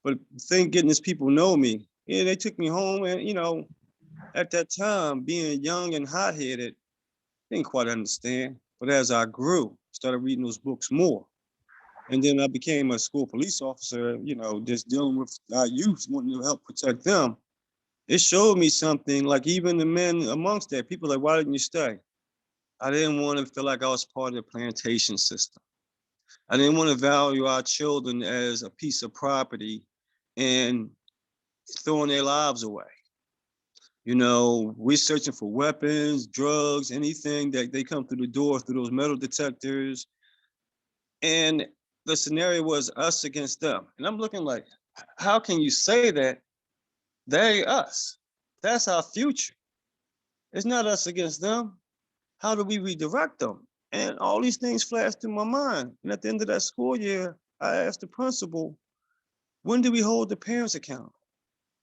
But the thing getting is people know me. Yeah, they took me home and, you know, at that time, being young and hot-headed, didn't quite understand. But as I grew, started reading those books more. And then I became a school police officer, you know, just dealing with our youth, wanting to help protect them. It showed me something, like even the men amongst that, people like, why didn't you stay? I didn't want to feel like I was part of the plantation system. I didn't want to value our children as a piece of property and throwing their lives away. You know, we're searching for weapons, drugs, anything that they come through the door through those metal detectors. And the scenario was us against them. And I'm looking like, how can you say that? They us. That's our future. It's not us against them. How do we redirect them? And all these things flashed through my mind. And at the end of that school year, I asked the principal, when do we hold the parents accountable?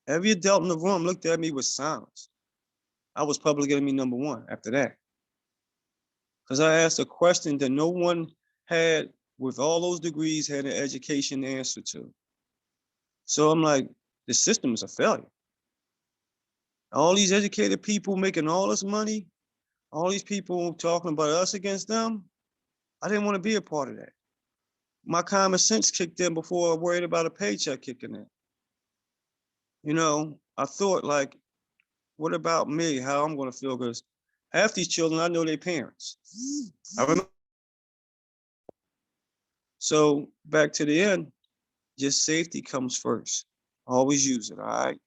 Every adult in the room looked at me with silence. I was public enemy number one after that. Because I asked a question that no one had, with all those degrees, had an education answer to. So I'm like, the system is a failure. All these educated people making all this money, all these people talking about us against them, I didn't want to be a part of that. My common sense kicked in before I worried about a paycheck kicking in. You know, I thought like, what about me? How I'm going to feel? Because half these children, I know their parents. I remember. So back to the end, just safety comes first. Always use it, all right?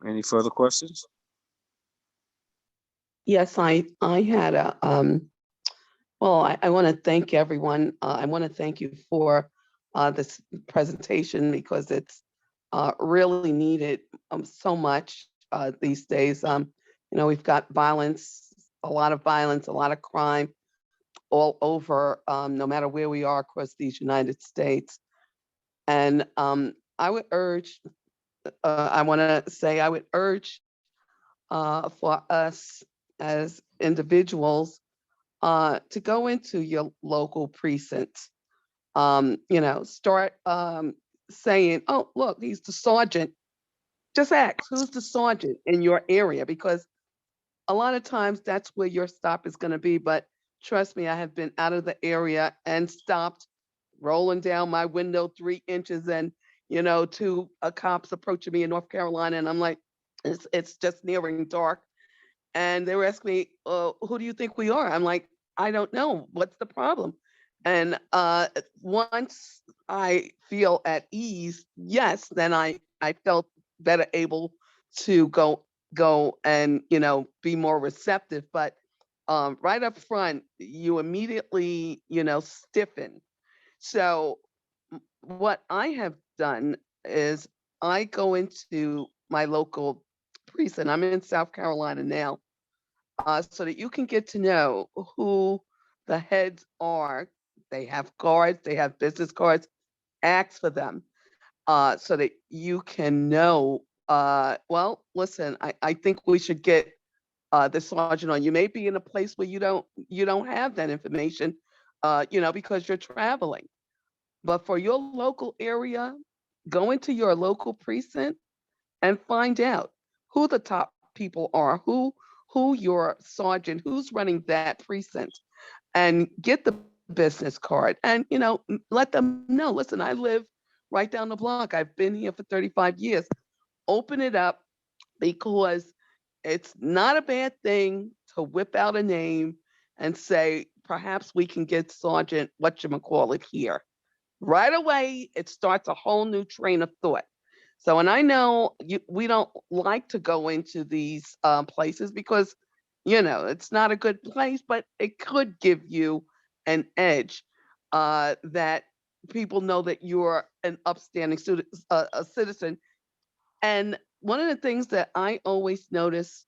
Any further questions? Yes, I had a, well, I want to thank everyone. I want to thank you for this presentation because it's really needed so much these days. You know, we've got violence, a lot of violence, a lot of crime all over, no matter where we are across these United States. And I would urge, I want to say, I would urge for us as individuals to go into your local precincts. You know, start saying, oh, look, he's the sergeant. Just ask, who's the sergeant in your area? Because a lot of times that's where your stop is going to be. But trust me, I have been out of the area and stopped, rolling down my window 3 inches, and, you know, two cops approaching me in North Carolina. And I'm like, it's just nearing dark. And they were asking me, who do you think we are? I'm like, I don't know. What's the problem? And once I feel at ease, yes, then I felt better able to go and, you know, be more receptive. But right up front, you immediately, you know, stiffen. So what I have done is I go into my local precinct. I'm in South Carolina now, so that you can get to know who the heads are. They have cards, they have business cards. Ask for them, so that you can know. Well, listen, I think we should get the sergeant on. You may be in a place where you don't have that information, you know, because you're traveling. But for your local area, go into your local precinct and find out who the top people are, who your sergeant, who's running that precinct, and get the business card. And you know, let them know. Listen, I live right down the block. I've been here for 35 years. Open it up, because it's not a bad thing to whip out a name and say, perhaps we can get Sergeant whatchamacallit here. Right away, it starts a whole new train of thought. So, and I know we don't like to go into these places because, you know, it's not a good place, but it could give you an edge, that people know that you're an upstanding student, a citizen. And one of the things that I always notice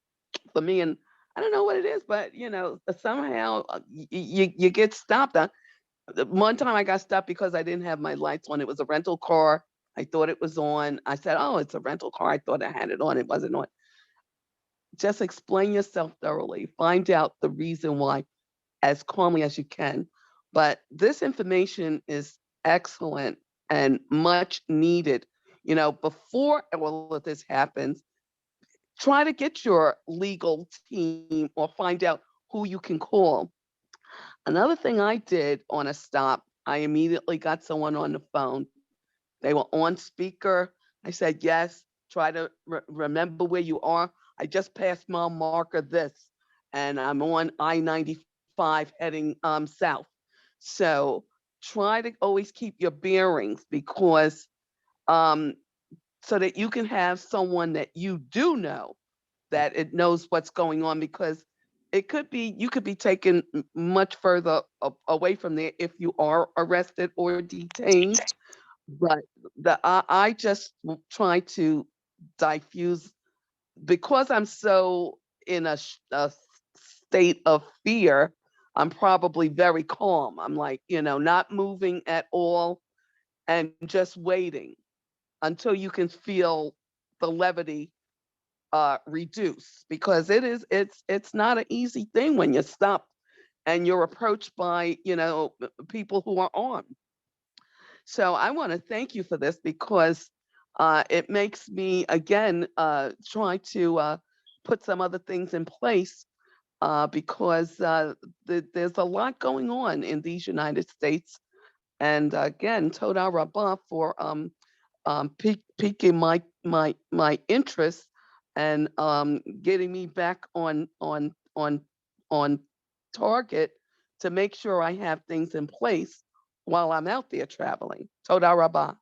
for me, and I don't know what it is, but you know, somehow you get stopped. The one time I got stopped because I didn't have my lights on. It was a rental car. I thought it was on. I said, "Oh, it's a rental car." I thought I had it on. It wasn't on. Just explain yourself thoroughly. Find out the reason why as calmly as you can. But this information is excellent and much needed. You know, before all of this happens, try to get your legal team or find out who you can call. Another thing I did on a stop, I immediately got someone on the phone. They were on speaker. I said, yes, try to remember where you are. I just passed mile marker this, and I'm on I-95 heading south. So try to always keep your bearings, because um, so that you can have someone that you do know that it knows what's going on, because it could be you could be taken much further away from there if you are arrested or detained. But I just try to diffuse, because I'm so in a state of fear. I'm probably very calm. I'm like, you know, not moving at all and just waiting until you can feel the levity reduce, because it's not an easy thing when you're stopped and you're approached by, you know, people who are armed. So I want to thank you for this, because it makes me again try to put some other things in place, because there's a lot going on in these United States. And again, Toda Rabah for piquing my interest, and getting me back on target to make sure I have things in place while I'm out there traveling. Toda Rabah.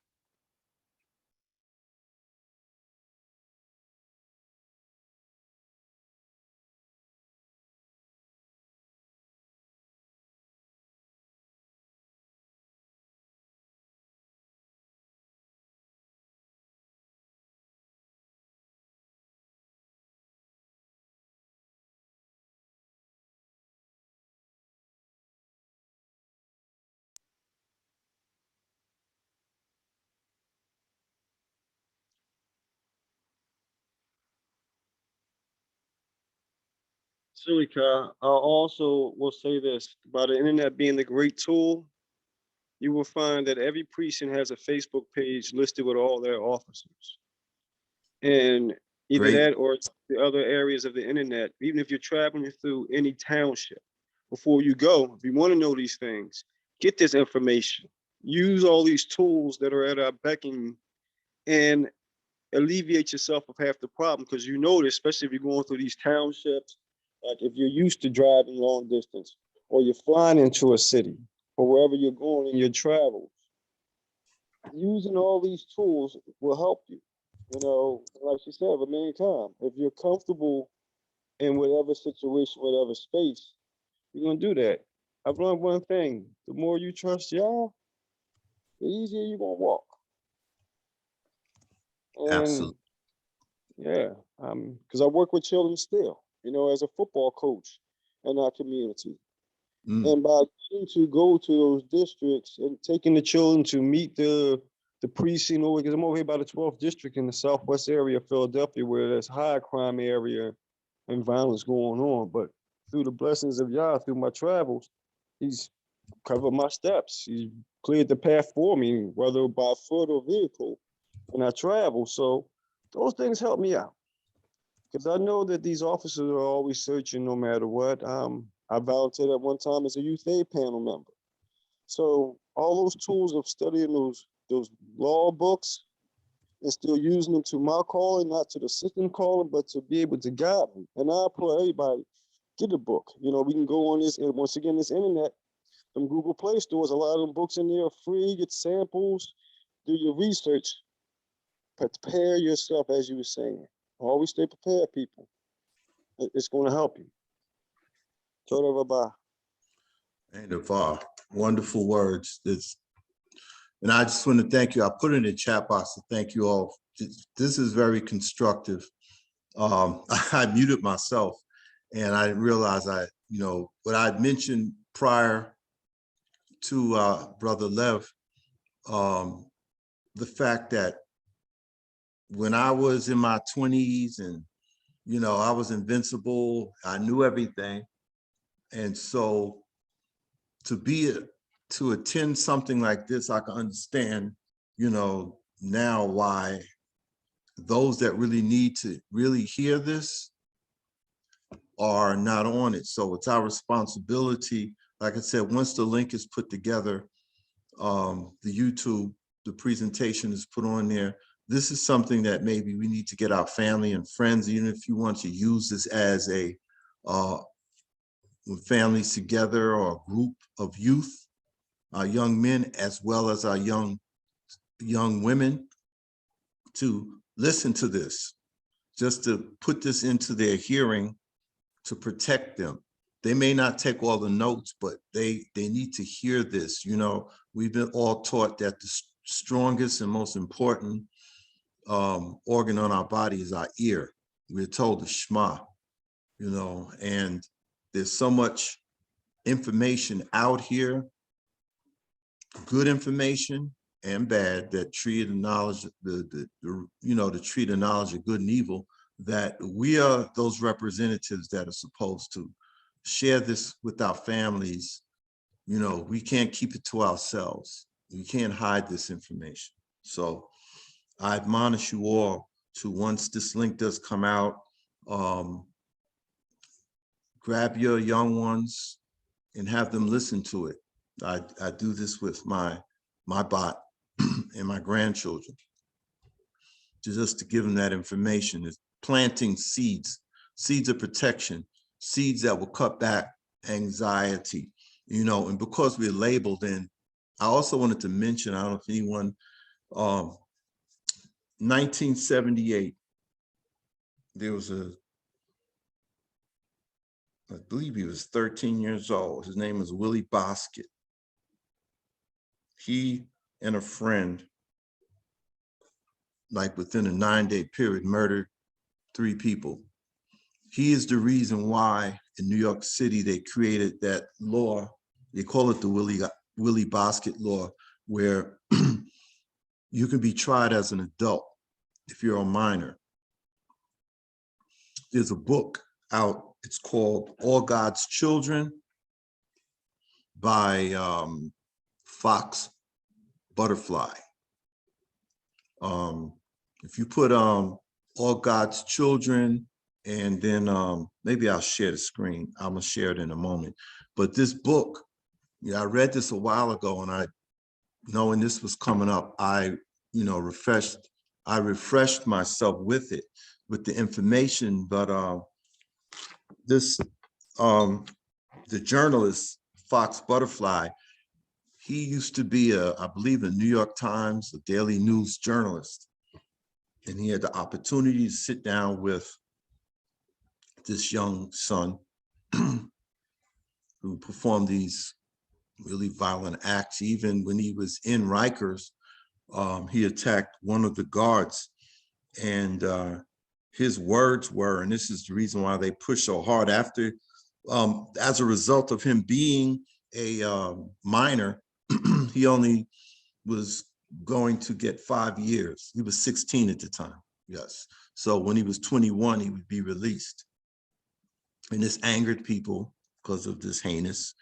Silika, I also will say this about the internet being the great tool. You will find that every precinct has a Facebook page listed with all their officers. And either Great. that or the other areas of the internet, even if you're traveling through any township, before you go, if you want to know these things, get this information. Use all these tools that are at our beckon and alleviate yourself of half the problem, because you notice, especially if you're going through these townships, like if you're used to driving long distance or you're flying into a city or wherever you're going in your travels, using all these tools will help you. You know, like she said a million times, if you're comfortable in whatever situation, whatever space, you're gonna do that. I've learned one thing: the more you trust y'all, the easier you're gonna walk. And Absolutely. yeah, because I work with children still, you know, as a football coach in our community. Mm, And by getting to go to those districts and taking the children to meet the precinct over, because I'm over here by the 12th district in the southwest area of Philadelphia, where there's high crime area and violence going on. But through the blessings of Yah, through my travels, he's covered my steps. He cleared the path for me, whether by foot or vehicle, and I travel. So those things help me out. Because I know that these officers are always searching no matter what. I volunteered at one time as a youth aid panel member. So all those tools of studying those law books and still using them to my calling, not to the system calling, but to be able to guide me. And I implore everybody, get a book. You know, we can go on this, and once again, this internet, them Google Play stores, a lot of them books in there are free, get samples, do your research, prepare yourself, as you were saying. Always stay prepared, people. It's going to help you. Toda Rabah. and of wonderful words. And I just want to thank you. I put it in the chat box to thank you all. This is very constructive. I muted myself and I didn't realize what I mentioned prior to Brother Lev, the fact that when I was in my 20s and, I was invincible, I knew everything. And so to attend something like this, I can understand, now why those that really need to really hear this are not on it. So it's our responsibility. Like I said, once the link is put together, the YouTube, the presentation is put on there. This is something that maybe we need to get our family and friends, even if you want to use this as a with families together or a group of youth, our young men, as well as our young women, to listen to this, just to put this into their hearing to protect them. They may not take all the notes, but they need to hear this. We've been all taught that the strongest and most important organ on our body is our ear. We're told the Shema, and there's so much information out here, good information and bad, that treat the knowledge, to treat the knowledge of good and evil, that we are those representatives that are supposed to share this with our families. We can't keep it to ourselves. We can't hide this information. So I admonish you all to, once this link does come out, grab your young ones and have them listen to it. I do this with my bot and my grandchildren, just to give them that information. It's planting seeds of protection, seeds that will cut back anxiety, and because we're labeled in. I also wanted to mention, I don't know if anyone, 1978, there was I believe he was 13 years old. His name was Willie Bosket. He and a friend, like within a 9-day period, murdered 3 people. He is the reason why in New York City they created that law. They call it the Willie Bosket law, where you can be tried as an adult if you're a minor. There's a book out. It's called All God's Children by Fox Butterfly. If you put All God's Children, and then maybe I'll share the screen. I'm gonna share it in a moment. But this book, I read this a while ago, and knowing this was coming up, I refreshed myself with it, with the information. But the journalist Fox Butterfly, he used to be I believe, a New York Times, a daily news journalist. And he had the opportunity to sit down with this young son who performed these really violent acts. Even when he was in Rikers, he attacked one of the guards. And his words were, and this is the reason why they push so hard after, as a result of him being a minor, he only was going to get 5 years. He was 16 at the time, yes. So when he was 21, he would be released. And this angered people because of this heinous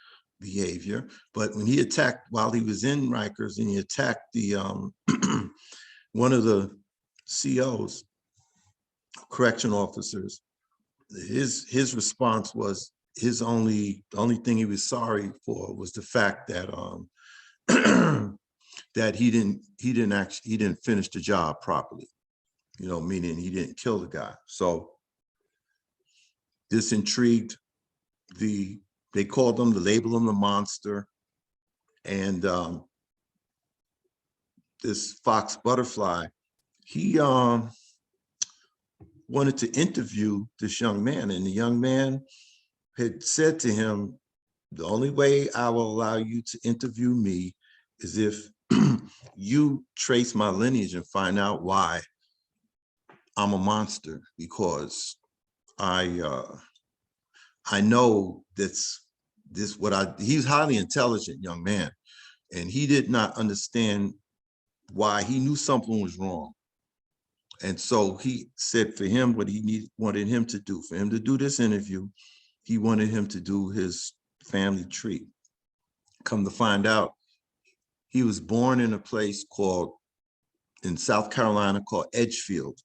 behavior. But when he attacked, while he was in Rikers, and he attacked the one of the COs, correction officers, his response was, the only thing he was sorry for was the fact that that he didn't finish the job properly, you know, meaning he didn't kill the guy. So this intrigued they labeled him the monster. And this Fox Butterfly, he wanted to interview this young man, and the young man had said to him, the only way I will allow you to interview me is if you trace my lineage and find out why I'm a monster, because I know he's a highly intelligent young man, and he did not understand why. He knew something was wrong. And so he said for him, what he wanted him to do, for him to do this interview, he wanted him to do his family tree. Come to find out, he was born in a place in South Carolina called Edgefield,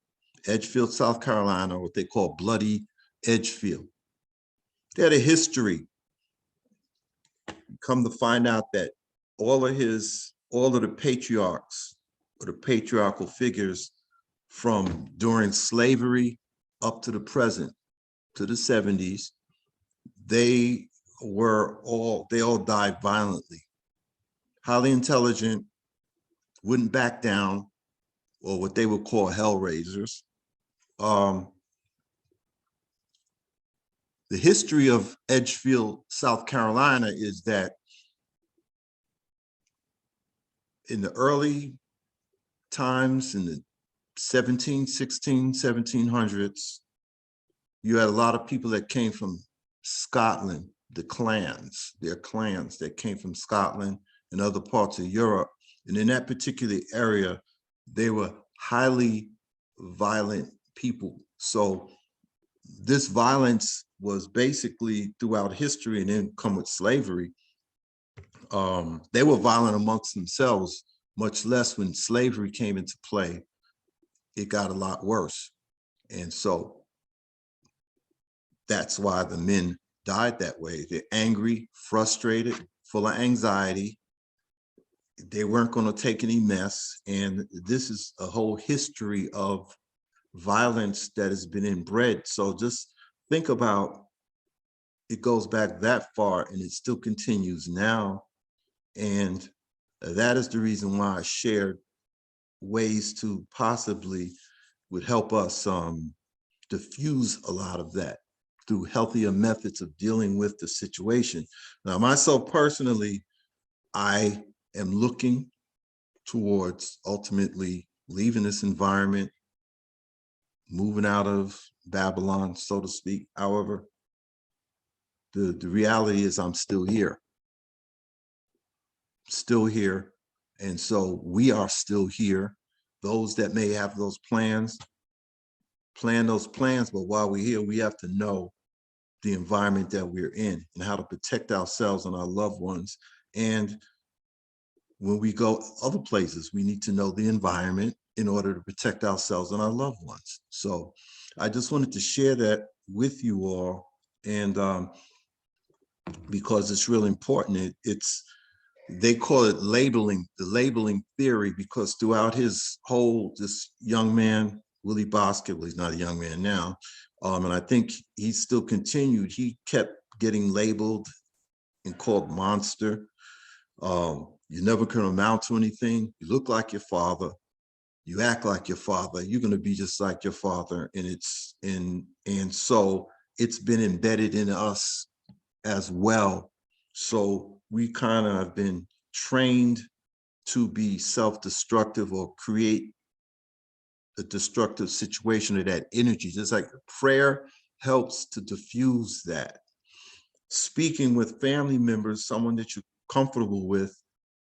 South Carolina, what they call Bloody Edgefield. They had a history. Come to find out that all of the patriarchs, or the patriarchal figures from during slavery up to the present, to the 70s, they all died violently. Highly intelligent, wouldn't back down, or what they would call hellraisers. The history of Edgefield, South Carolina is that in the early times, in the 1700s, you had a lot of people that came from Scotland, their clans that came from Scotland and other parts of Europe. And in that particular area, they were highly violent people. So this violence was basically throughout history, and then come with slavery. They were violent amongst themselves, much less when slavery came into play. It got a lot worse. And so that's why the men died that way. They're angry, frustrated, full of anxiety. They weren't going to take any mess. And this is a whole history of violence that has been inbred. So just think about, it goes back that far, and it still continues now. And that is the reason why I shared ways to possibly would help us diffuse a lot of that through healthier methods of dealing with the situation. Now, myself personally, I am looking towards ultimately leaving this environment, moving out of Babylon, so to speak. However, the reality is I'm still here. And so we are still here. Those that may have those plans, plan those plans, but while we're here, we have to know the environment that we're in and how to protect ourselves and our loved ones. And when we go other places, we need to know the environment in order to protect ourselves and our loved ones. So I just wanted to share that with you all. And because it's really important, they call it labeling, the labeling theory, because throughout this young man, Willie Bosket, well, he's not a young man now, and I think he still continued, he kept getting labeled and called monster. You never can amount to anything. You look like your father. You act like your father. You're going to be just like your father. And so it's been embedded in us as well. So we kind of have been trained to be self-destructive or create a destructive situation of that energy. Just like prayer helps to diffuse that. Speaking with family members, someone that you're comfortable with,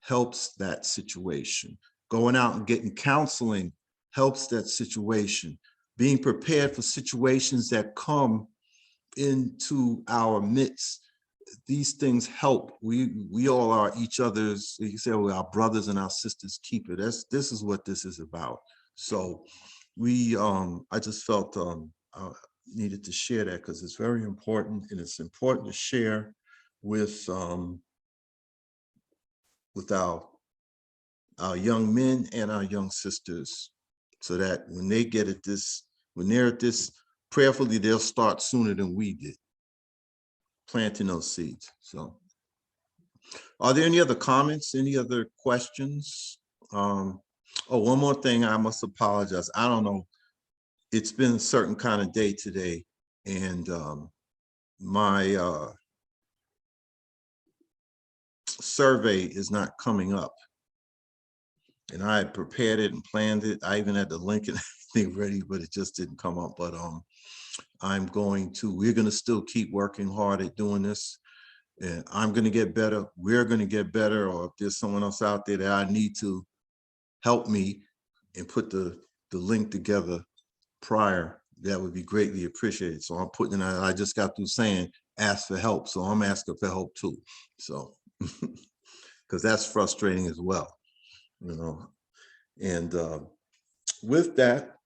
helps that situation. Going out and getting counseling helps that situation. Being prepared for situations that come into our midst, these things help. We all are each other's, you say, well, our brothers and our sisters keeper. This is what this is about. So I just felt I needed to share that because it's very important, and it's important to share with our young men and our young sisters, so that when they get at this, when they're at this, prayerfully, they'll start sooner than we did, planting those seeds. So are there any other comments, any other questions? Oh, one more thing, I must apologize. I don't know. It's been a certain kind of day today, and my survey is not coming up. And I had prepared it and planned it. I even had the link and everything ready, but it just didn't come up. But we're gonna still keep working hard at doing this. And I'm gonna get better. We're gonna get better. Or if there's someone else out there that I need to help me and put the link together prior, that would be greatly appreciated. So I'm putting it, I just got through saying, ask for help. So I'm asking for help too. So, because that's frustrating as well. And with that,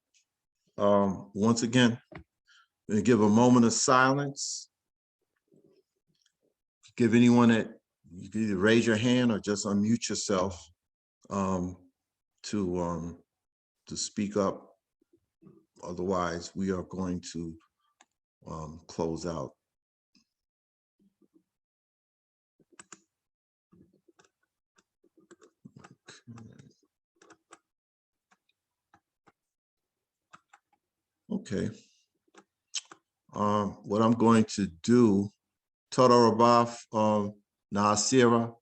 once again, I'm going to give a moment of silence. Give anyone that, you can either raise your hand or just unmute yourself to speak up. Otherwise, we are going to close out. Okay. What I'm going to do, Toda Rabah Nasira,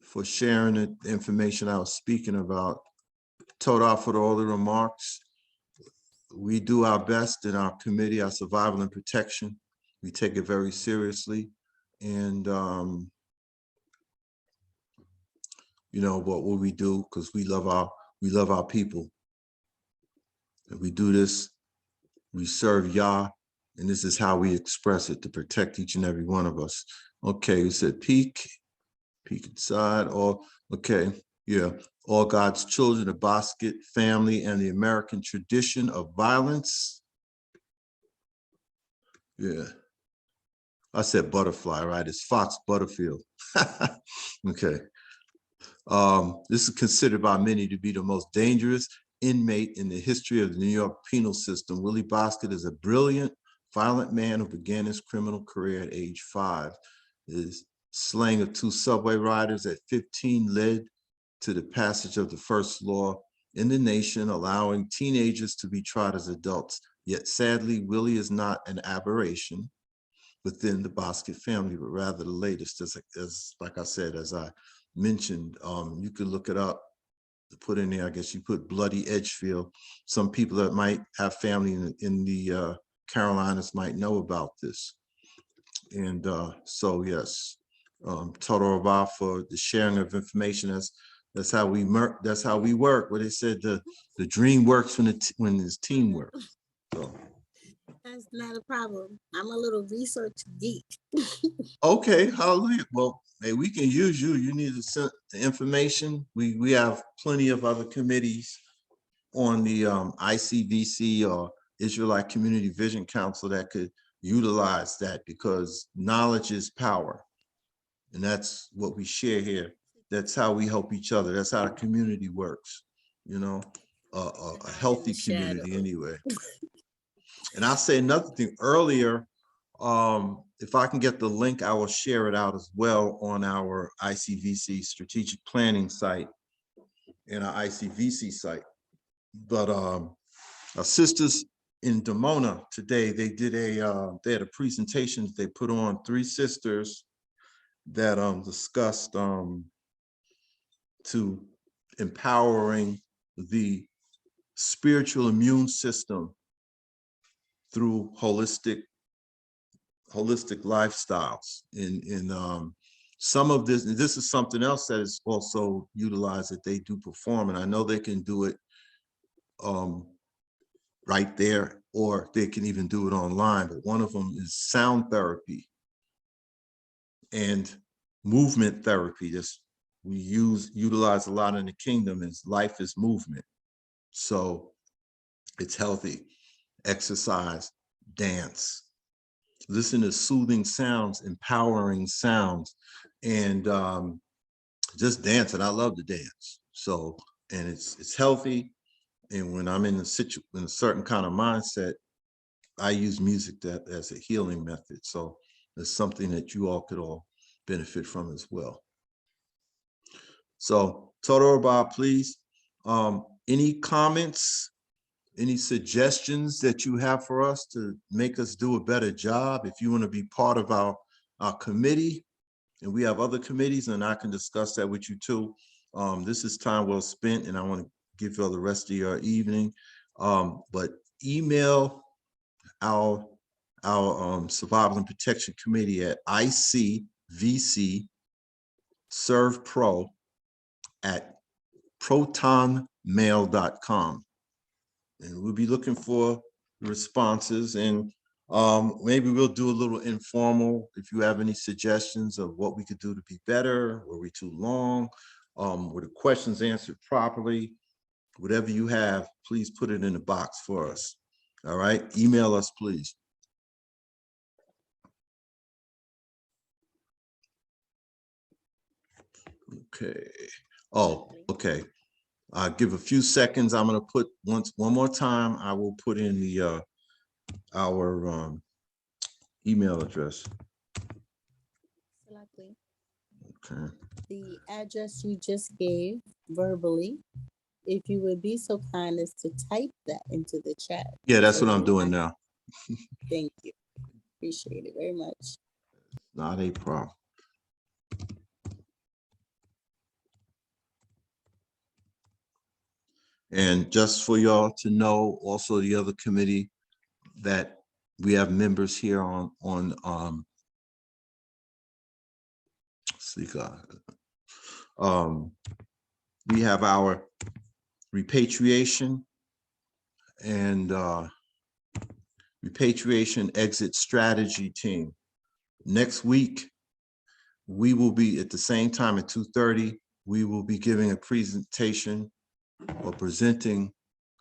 for sharing the information I was speaking about. Toda for all the remarks. We do our best in our committee, our survival and protection. We take it very seriously. And what will we do? Because we love our people. And we do this, we serve Yah, and this is how we express it, to protect each and every one of us. Okay, we said peek inside, okay, yeah. All God's children, the Bosque family, and the American tradition of violence. Yeah. I said butterfly, right? It's Fox Butterfield. Okay. This is considered by many to be the most dangerous inmate in the history of the New York penal system. Willie Bosque is a brilliant, violent man who began his criminal career at age 5. His slaying of 2 subway riders at 15 led to the passage of the first law in the nation, allowing teenagers to be tried as adults. Yet sadly, Willie is not an aberration within the Bosque family, but rather the latest. As like I said, as I mentioned, you could look it up, to put in there, I guess you put Bloody Edgefield. Some people that might have family in the Carolinas might know about this. And so yes, Toda Rabah for the sharing of information. That's how we work. That's how we work. Where they said the dream works when it's teamwork. So That's not a problem. I'm a little research geek. okay, hallelujah. Well, hey, we can use you. You need to send the information. We have plenty of other committees on the ICVC or Israelite Community Vision Council that could utilize that, because knowledge is power. And that's what we share here. That's how we help each other. That's how the community works, a healthy community anyway. And I'll say another thing earlier, if I can get the link, I will share it out as well on our ICVC strategic planning site and our ICVC site. But our sisters in Demona today, they did they had a presentation they put on, 3 sisters that discussed to empowering the spiritual immune system through holistic lifestyles. In some of this, and this is something else that is also utilized that they do perform, and I know they can do it right there, or they can even do it online, but one of them is sound therapy and movement therapy. This we utilize a lot in the kingdom, is life is movement. So it's healthy, exercise, dance, listen to soothing sounds, empowering sounds, and just dance. And I love to dance. So, and it's healthy. And when I'm in a certain kind of mindset, I use music as a healing method. So it's something that you all could all benefit from as well. So Total Bob, please, any comments, any suggestions that you have for us to make us do a better job? If you want to be part of our committee, and we have other committees, and I can discuss that with you too. This is time well spent, and I want to give you all the rest of your evening. But email our Survival and Protection Committee at icvcservpro@protonmail.com. And we'll be looking for responses, and maybe we'll do a little informal. If you have any suggestions of what we could do to be better, were we too long, were the questions answered properly, whatever you have, please put it in the box for us. All right, email us, please. Okay. Oh, okay. Give a few seconds. I'm going to put one more time. I will put in the our email address. Okay. The address you just gave verbally, if you would be so kind as to type that into the chat. Yeah, that's what I'm doing now. Thank you. Appreciate it very much. Not a problem. And just for y'all to know, also the other committee that we have members here on we have our repatriation and repatriation exit strategy team. Next week, we will be at the same time at 2:30. We will be giving a presentation or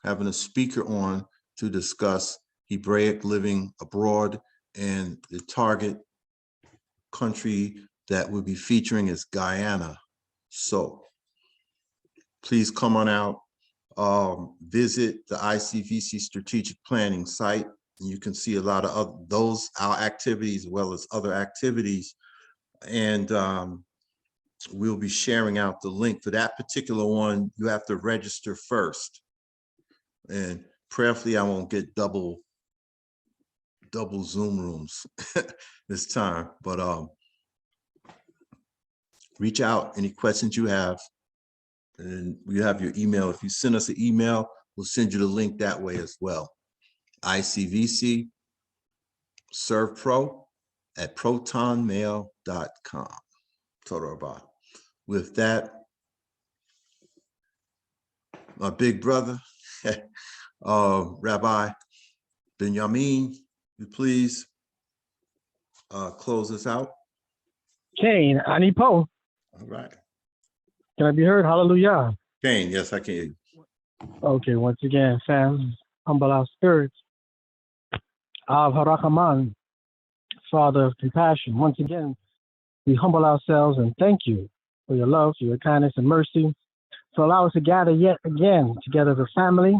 having a speaker on to discuss Hebraic living abroad, and the target country that we'll be featuring is Guyana. So please come on out, visit the ICVC strategic planning site, and you can see a lot of our activities as well as other activities. And we'll be sharing out the link for that particular one. You have to register first, and prayerfully I won't get double Zoom rooms this time, but reach out, any questions you have, and we have your email. If you send us an email, we'll send you the link that way as well. ICVC servpro@protonmail.com. Total about. With that, my big brother, Rabbi Benjamin, you please close us out. Kane, Anipo, All right. can I be heard? Hallelujah. Kane, yes, I can hear you. Okay, once again, fam, humble our spirits. Av Harachaman, Father of compassion. Once again, we humble ourselves and thank you for your love, for your kindness and mercy, to allow us to gather yet again together as a family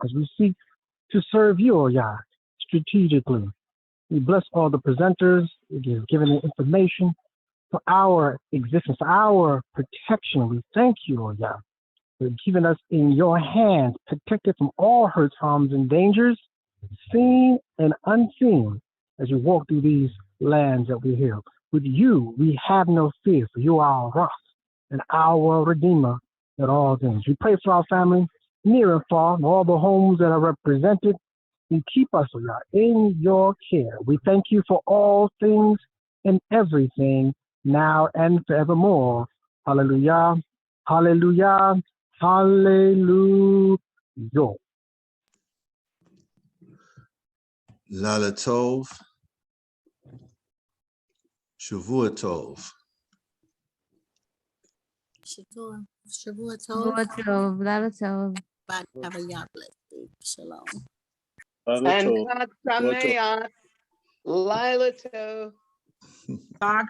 as we seek to serve you, O Yah, strategically We bless all the presenters. You've given the information for our existence, for our protection. We thank you, Lord God, for keeping us in your hands, protected from all hurts, harms, and dangers, seen and unseen, as we walk through these lands that we hear. With you, we have no fear, for you are our rock and our redeemer at all things. We pray for our family, near and far, and all the homes that are represented. You keep us, Lord God, in your care. We thank you for all things and everything, now and forevermore. Hallelujah, hallelujah, hallelujah. Lala Tov, Shavua Tov. Shavua Tov. Shavua Tov, Lala Tov. Bye. Have a Yah blessed day. Shalom. Laila And Tov. Chag Sameach, Lila Tov.